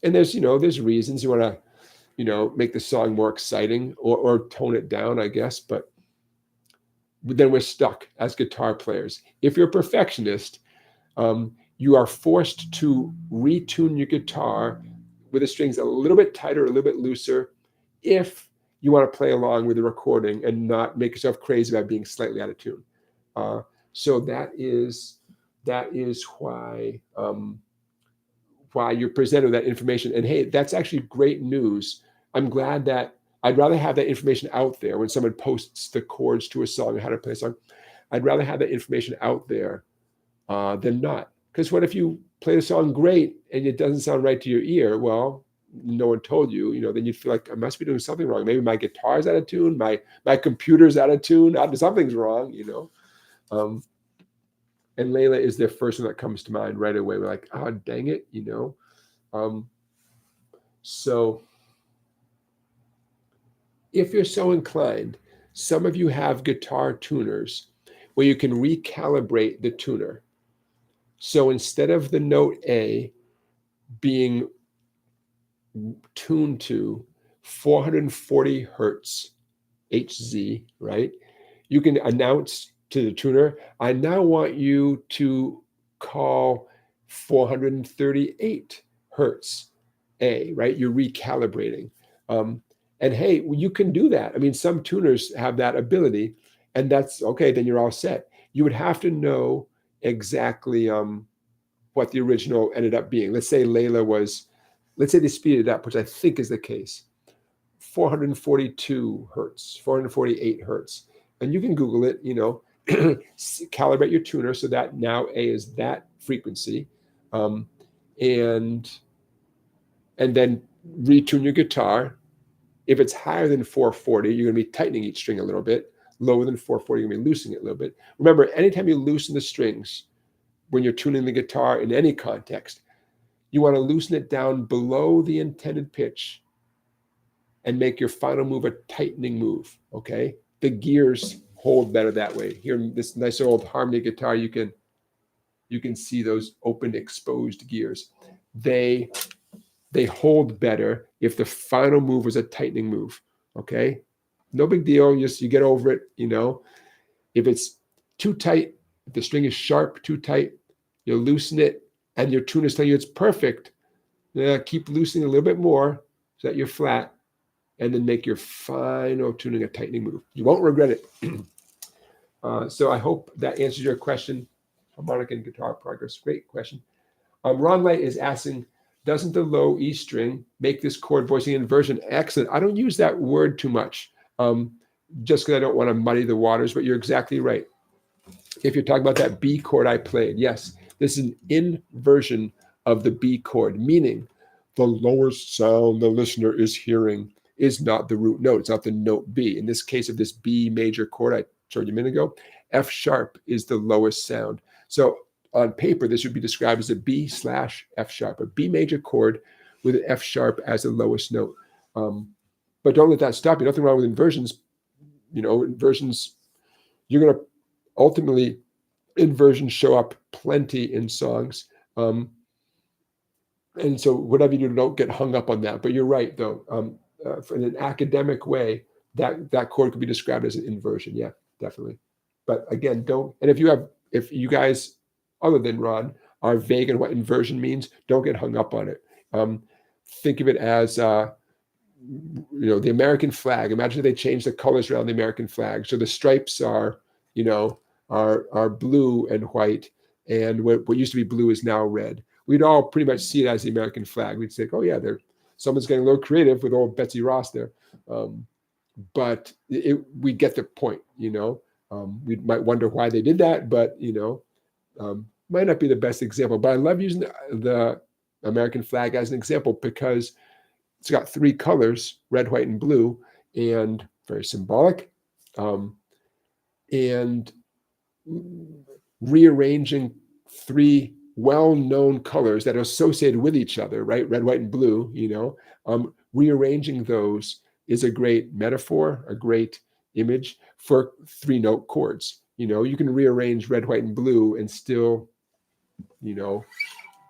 S1: there's reasons you want to make the song more exciting or tone it down, I guess, but then we're stuck as guitar players. If you're a perfectionist, you are forced to retune your guitar with the strings a little bit tighter, a little bit looser, if you want to play along with the recording and not make yourself crazy about being slightly out of tune. So that is why you're presented with that information. And hey, that's actually great news. I'm glad that I'd rather have that information out there when someone posts the chords to a song, how to play a song. I'd rather have that information out there than not. Because what if you play the song great and it doesn't sound right to your ear? Well, no one told you, then you'd feel like I must be doing something wrong. Maybe my guitar's out of tune, my computer's out of tune, something's wrong, And Layla is the first one that comes to mind right away. We're like, oh, dang it, So if you're so inclined, some of you have guitar tuners where you can recalibrate the tuner. So instead of the note A being tuned to 440 hertz Hz, right? You can announce to the tuner, I now want you to call 438 hertz A, right? You're recalibrating. And hey, you can do that. I mean, some tuners have that ability, and that's okay, then you're all set. You would have to know exactly what the original ended up being. Let's say Layla was, let's say they speeded it up, which I think is the case, 442 hertz, 448 hertz. And you can Google it, calibrate your tuner so that now A is that frequency. And then retune your guitar. If it's higher than 440, you're going to be tightening each string a little bit. Lower than 440, you're going to be loosening it a little bit. Remember, anytime you loosen the strings, when you're tuning the guitar in any context, you want to loosen it down below the intended pitch and make your final move a tightening move, okay? The gears hold better that way. Here in this nice old harmony guitar, you can see those open, exposed gears. They hold better if the final move was a tightening move, okay? No big deal, you get over it, If it's too tight, if the string is sharp, too tight, you loosen it, and your tuner is telling you it's perfect. Keep loosening a little bit more so that you're flat, and then make your final tuning a tightening move. You won't regret it. So I hope that answers your question. Harmonic and guitar progress, great question. Ron Light is asking, doesn't the low E string make this chord voicing inversion? Excellent. I don't use that word too much, just because I don't want to muddy the waters, but you're exactly right. if you're talking about that B chord I played, yes, this is an inversion of the B chord, meaning the lowest sound the listener is hearing is not the root note. It's not the note B. In this case of this B major chord I showed you a minute ago, F sharp is the lowest sound. So on paper, this would be described as a B/F sharp, a B major chord with an F sharp as the lowest note. But don't let that stop you. Nothing wrong with inversions. Inversions, you're going to ultimately, inversions show up plenty in songs. And so whatever you do, don't get hung up on that. But you're right, though. In an academic way, that chord could be described as an inversion. Yeah, definitely. But again, don't. And if you guys, other than Ron, are vague on what inversion means, don't get hung up on it. Think of it as the American flag. Imagine if they changed the colors around the American flag. So the stripes are blue and white, and what used to be blue is now red. We'd all pretty much see it as the American flag. We'd say, oh yeah, someone's getting a little creative with old Betsy Ross there. But we get the point, we might wonder why they did that, but might not be the best example. But I love using the American flag as an example because it's got three colors, red, white, and blue, and very symbolic. And rearranging three well-known colors that are associated with each other, right? Red, white, and blue, rearranging those is a great metaphor, a great image for three-note chords. You can rearrange red, white, and blue and still,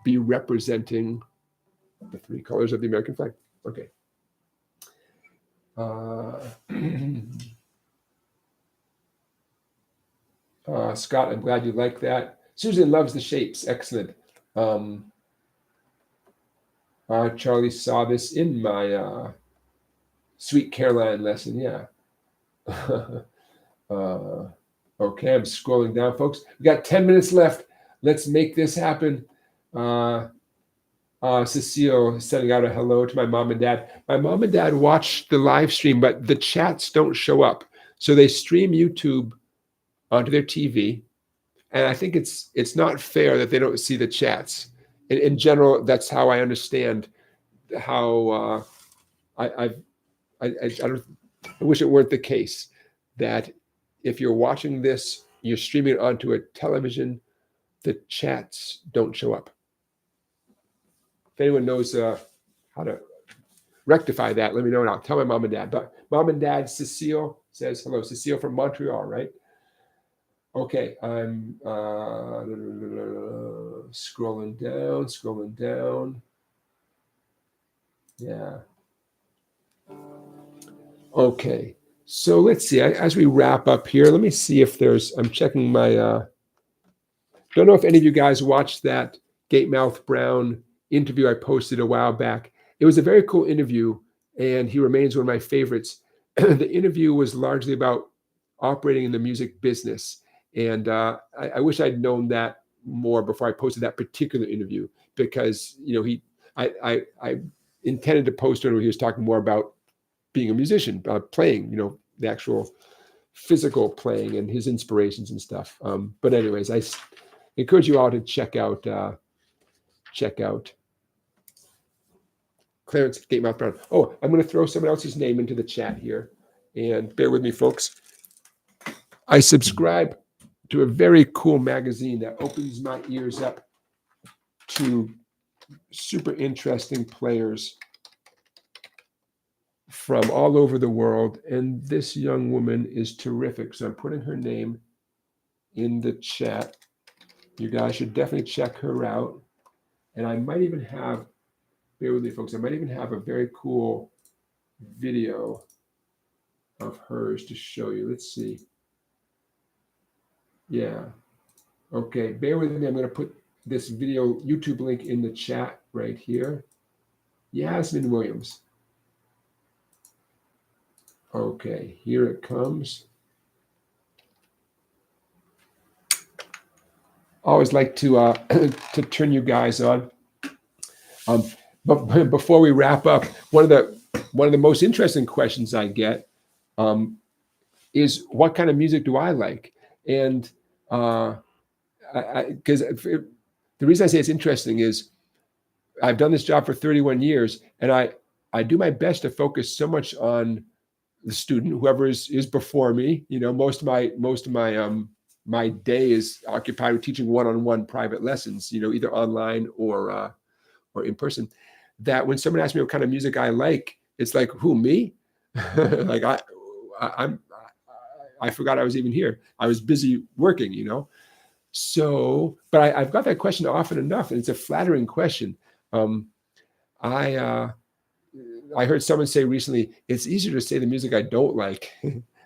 S1: be representing the three colors of the American flag. Okay. Scott, I'm glad you like that. Susan loves the shapes. Excellent. Charlie saw this in my Sweet Caroline lesson. Yeah. Okay, I'm scrolling down, folks. We got 10 minutes left. Let's make this happen. Cecile sending out a hello to my mom and dad. My mom and dad watch the live stream, but the chats don't show up. So they stream YouTube onto their TV. And I think it's not fair that they don't see the chats. In general, that's how I understand how I wish it weren't the case that if you're watching this, you're streaming it onto a television, the chats don't show up. If anyone knows how to rectify that, let me know and I'll tell my mom and dad. But mom and dad, Cecile says hello. Cecile from Montreal, right? Okay, I'm scrolling down. Yeah. Okay, so let's see. As we wrap up here, let me see if I'm checking my, don't know if any of you guys watched that Gatemouth Brown interview I posted a while back. It was a very cool interview, and he remains one of my favorites. The interview was largely about operating in the music business. And I wish I'd known that more before I posted that particular interview, because I intended to post when he was talking more about being a musician, playing, the actual physical playing and his inspirations and stuff. But anyways, I encourage you all to check out Clarence Gatemouth Brown. Oh, I'm going to throw someone else's name into the chat here, and bear with me, folks. I subscribe to a very cool magazine that opens my ears up to super interesting players from all over the world. And this young woman is terrific. So I'm putting her name in the chat. You guys should definitely check her out. And I might even have, bear with me, folks, I might even have a very cool video of hers to show you. Let's see. Yeah. Okay, bear with me. I'm going to put this video YouTube link in the chat right here. Yasmin Williams. Okay, here it comes. Always like to turn you guys on. But before we wrap up, one of the most interesting questions I get is, what kind of music do I like? And Because the reason I say it's interesting is I've done this job for 31 years, and I do my best to focus so much on the student, whoever is before me. Most of my day is occupied with teaching one-on-one private lessons, either online or in person. That when someone asks me what kind of music I like, it's like, who, me? Like I forgot I was even here. I was busy working. So, but I've got that question often enough, and it's a flattering question. Um, I heard someone say recently, it's easier to say the music I don't like,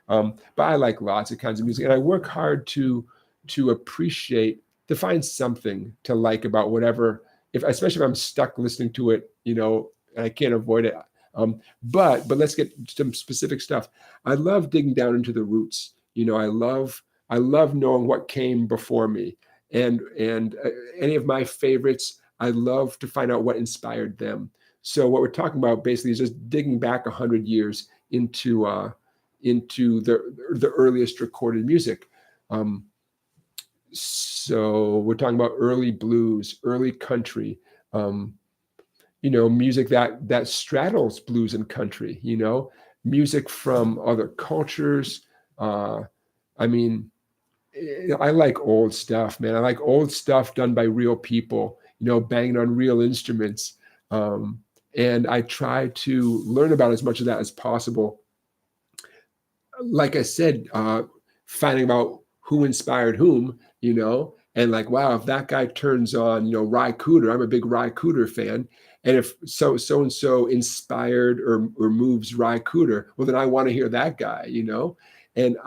S1: but I like lots of kinds of music, and I work hard to appreciate, to find something to like about whatever, especially if I'm stuck listening to it, and I can't avoid it. But let's get some specific stuff. I love digging down into the roots. I love knowing what came before me, and any of my favorites. I love to find out what inspired them. So what we're talking about basically is just digging back 100 years into the earliest recorded music. So we're talking about early blues, early country, music that straddles blues and country. Music from other cultures. I mean, I like old stuff, man. I like old stuff done by real people, banging on real instruments. And I try to learn about as much of that as possible. Like I said, finding out who inspired whom, and like, wow, if that guy turns on, Ry Cooder, I'm a big Ry Cooder fan. And if so-and-so inspired or moves Ry Cooder, well, then I want to hear that guy, And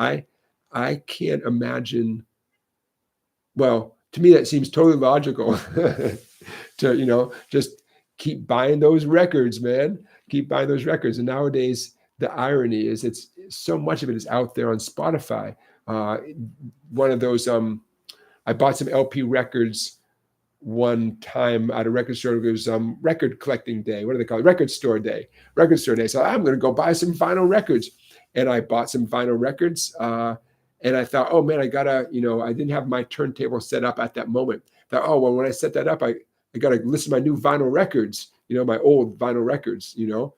S1: I can't imagine, well, to me, that seems totally logical to, just keep buying those records, man. Keep buying those records. And nowadays, the irony is it's so much of it is out there on Spotify. One of those, I bought some LP records one time at a record store. It was record collecting day. What do they call it? Record store day. So I'm going to go buy some vinyl records. And I bought some vinyl records. And I thought, oh man, I gotta, I didn't have my turntable set up at that moment. I thought, oh, well, when I set that up, I got to listen to my new vinyl records, my old vinyl records, And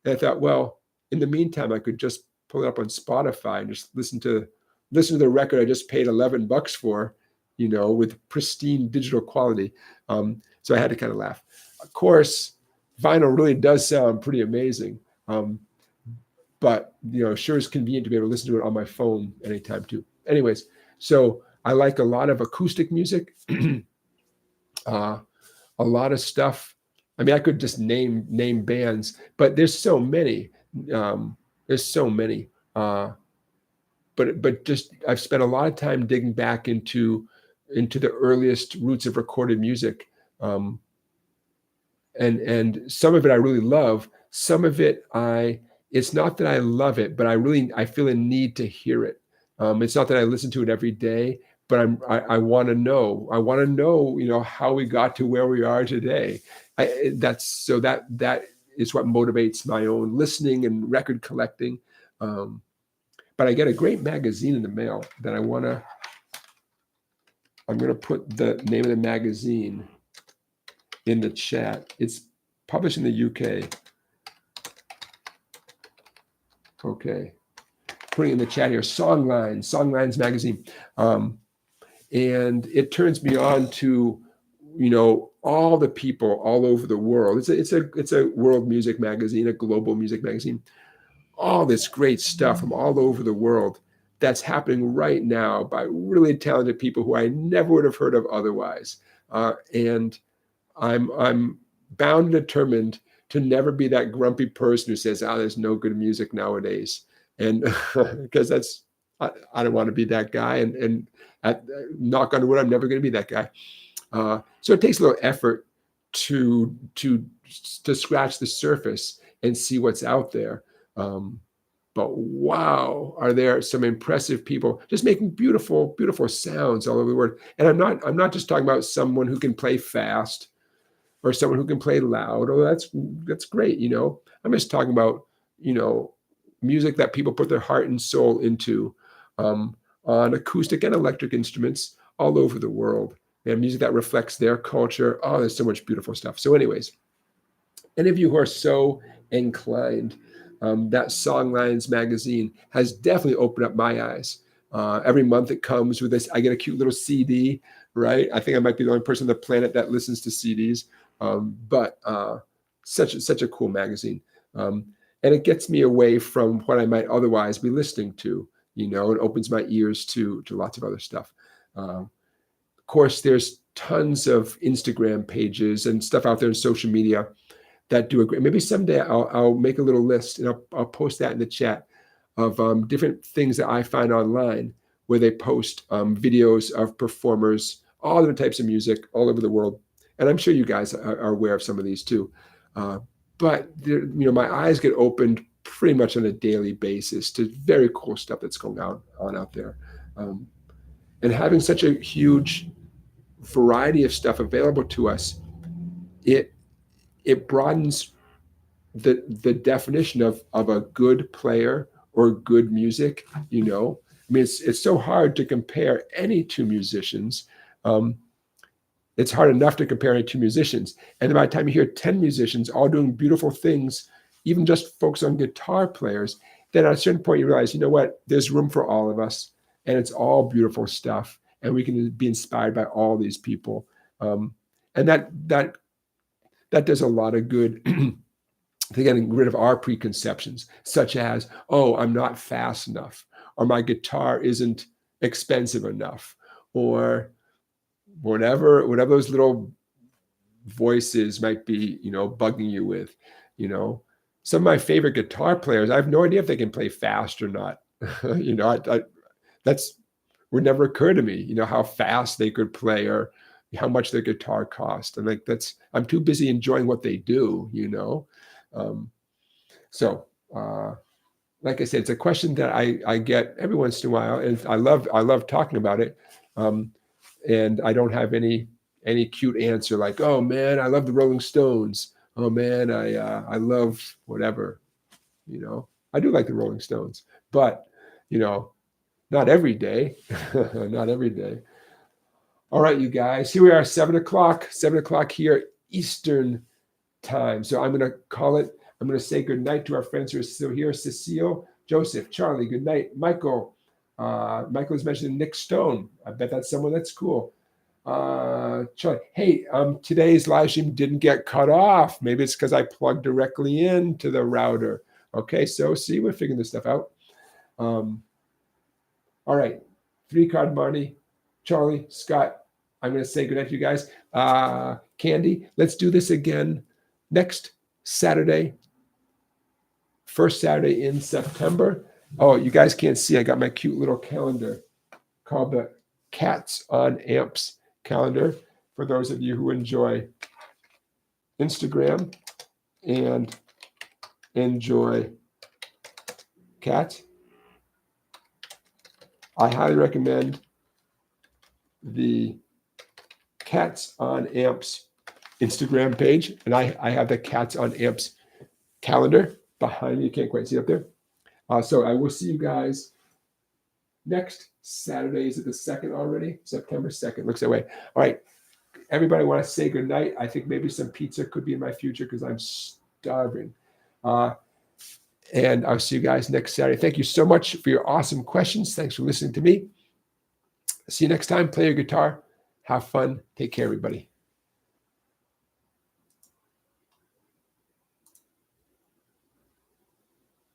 S1: I thought, well, in the meantime, I could just pull it up on Spotify and just listen to the record I just paid $11 for, with pristine digital quality. So I had to kind of laugh. Of course, vinyl really does sound pretty amazing. But, sure is convenient to be able to listen to it on my phone anytime too. Anyways, so I like a lot of acoustic music. A lot of stuff. I mean, I could just name bands, but there's so many. There's so many. But just I've spent a lot of time digging back into the earliest roots of recorded music, and some of it I really love. Some of it it's not that I love it, but I feel a need to hear it. It's not that I listen to it every day, but I want to know. I want to know, how we got to where we are today. That is what motivates my own listening and record collecting. But I get a great magazine in the mail that I'm going to put the name of the magazine in the chat. It's published in the UK. Okay. Putting in the chat here, Songlines magazine. And it turns me on to, all the people all over the world. It's a world music magazine, a global music magazine. All this great stuff from all over the world that's happening right now by really talented people who I never would have heard of otherwise. And I'm bound and determined to never be that grumpy person who says, there's no good music nowadays. And because I don't want to be that guy. And knock on wood, I'm never going to be that guy. So it takes a little effort to scratch the surface and see what's out there. But wow, are there some impressive people just making beautiful, beautiful sounds all over the world. And I'm not just talking about someone who can play fast or someone who can play loud. Oh, that's great. I'm just talking about, music that people put their heart and soul into. A on acoustic and electric instruments all over the world, and music that reflects their culture. Oh, there's so much beautiful stuff. So anyways, any of you who are so inclined, that Songlines magazine has definitely opened up my eyes. Every month it comes with this. I get a cute little CD, right? I think I might be the only person on the planet that listens to CDs, but such a cool magazine. And it gets me away from what I might otherwise be listening to, and opens my ears to lots of other stuff. Of course, there's tons of Instagram pages and stuff out there in social media that do a great. Maybe someday I'll make a little list and I'll post that in the chat of different things that I find online where they post videos of performers, all different types of music all over the world. And I'm sure you guys are aware of some of these too. But my eyes get opened pretty much on a daily basis to very cool stuff that's going on out there. And having such a huge variety of stuff available to us, it broadens the definition of a good player or good music. I mean, it's so hard to compare any two musicians. It's hard enough to compare any two musicians. And by the time you hear 10 musicians all doing beautiful things, even just focus on guitar players, then at a certain point you realize, you know what, there's room for all of us, and it's all beautiful stuff, and we can be inspired by all these people. And that does a lot of good to getting rid of our preconceptions, such as, oh, I'm not fast enough, or my guitar isn't expensive enough, or whatever those little voices might be, bugging you with. Some of my favorite guitar players, I have no idea if they can play fast or not. That's would never occur to me, how fast they could play or how much their guitar cost. And I'm too busy enjoying what they do, So like I said, it's a question that I get every once in a while, and I love talking about it. And I don't have any cute answer like, oh man, I love the Rolling Stones. Oh man, I love whatever. I do like the Rolling Stones, but not every day. Not every day. All right, you guys, here we are, 7:00 here Eastern time. So I'm going to call it. I'm going to say good night to our friends who are still here. Cecile, Joseph, Charlie, good night. Michael. Michael has mentioned Nick Stone. I bet that's someone that's cool. Charlie, hey, today's live stream didn't get cut off. Maybe it's because I plugged directly into the router. Okay, so see, we're figuring this stuff out. All right, 3-card Marty, Charlie, Scott, I'm going to say good night to you guys. Candy, let's do this again next Saturday, first Saturday in September. Oh, you guys can't see, I got my cute little calendar called the Cats on Amps calendar for those of you who enjoy Instagram and enjoy cats. I highly recommend the Cats on Amps Instagram page, and I have the Cats on Amps calendar behind me. You can't quite see it up there. So I will see you guys next Saturday. Is it the 2nd already? September 2nd. Looks that way. All right. Everybody want to say good night. I think maybe some pizza could be in my future because I'm starving. And I'll see you guys next Saturday. Thank you so much for your awesome questions. Thanks for listening to me. See you next time. Play your guitar. Have fun. Take care, everybody.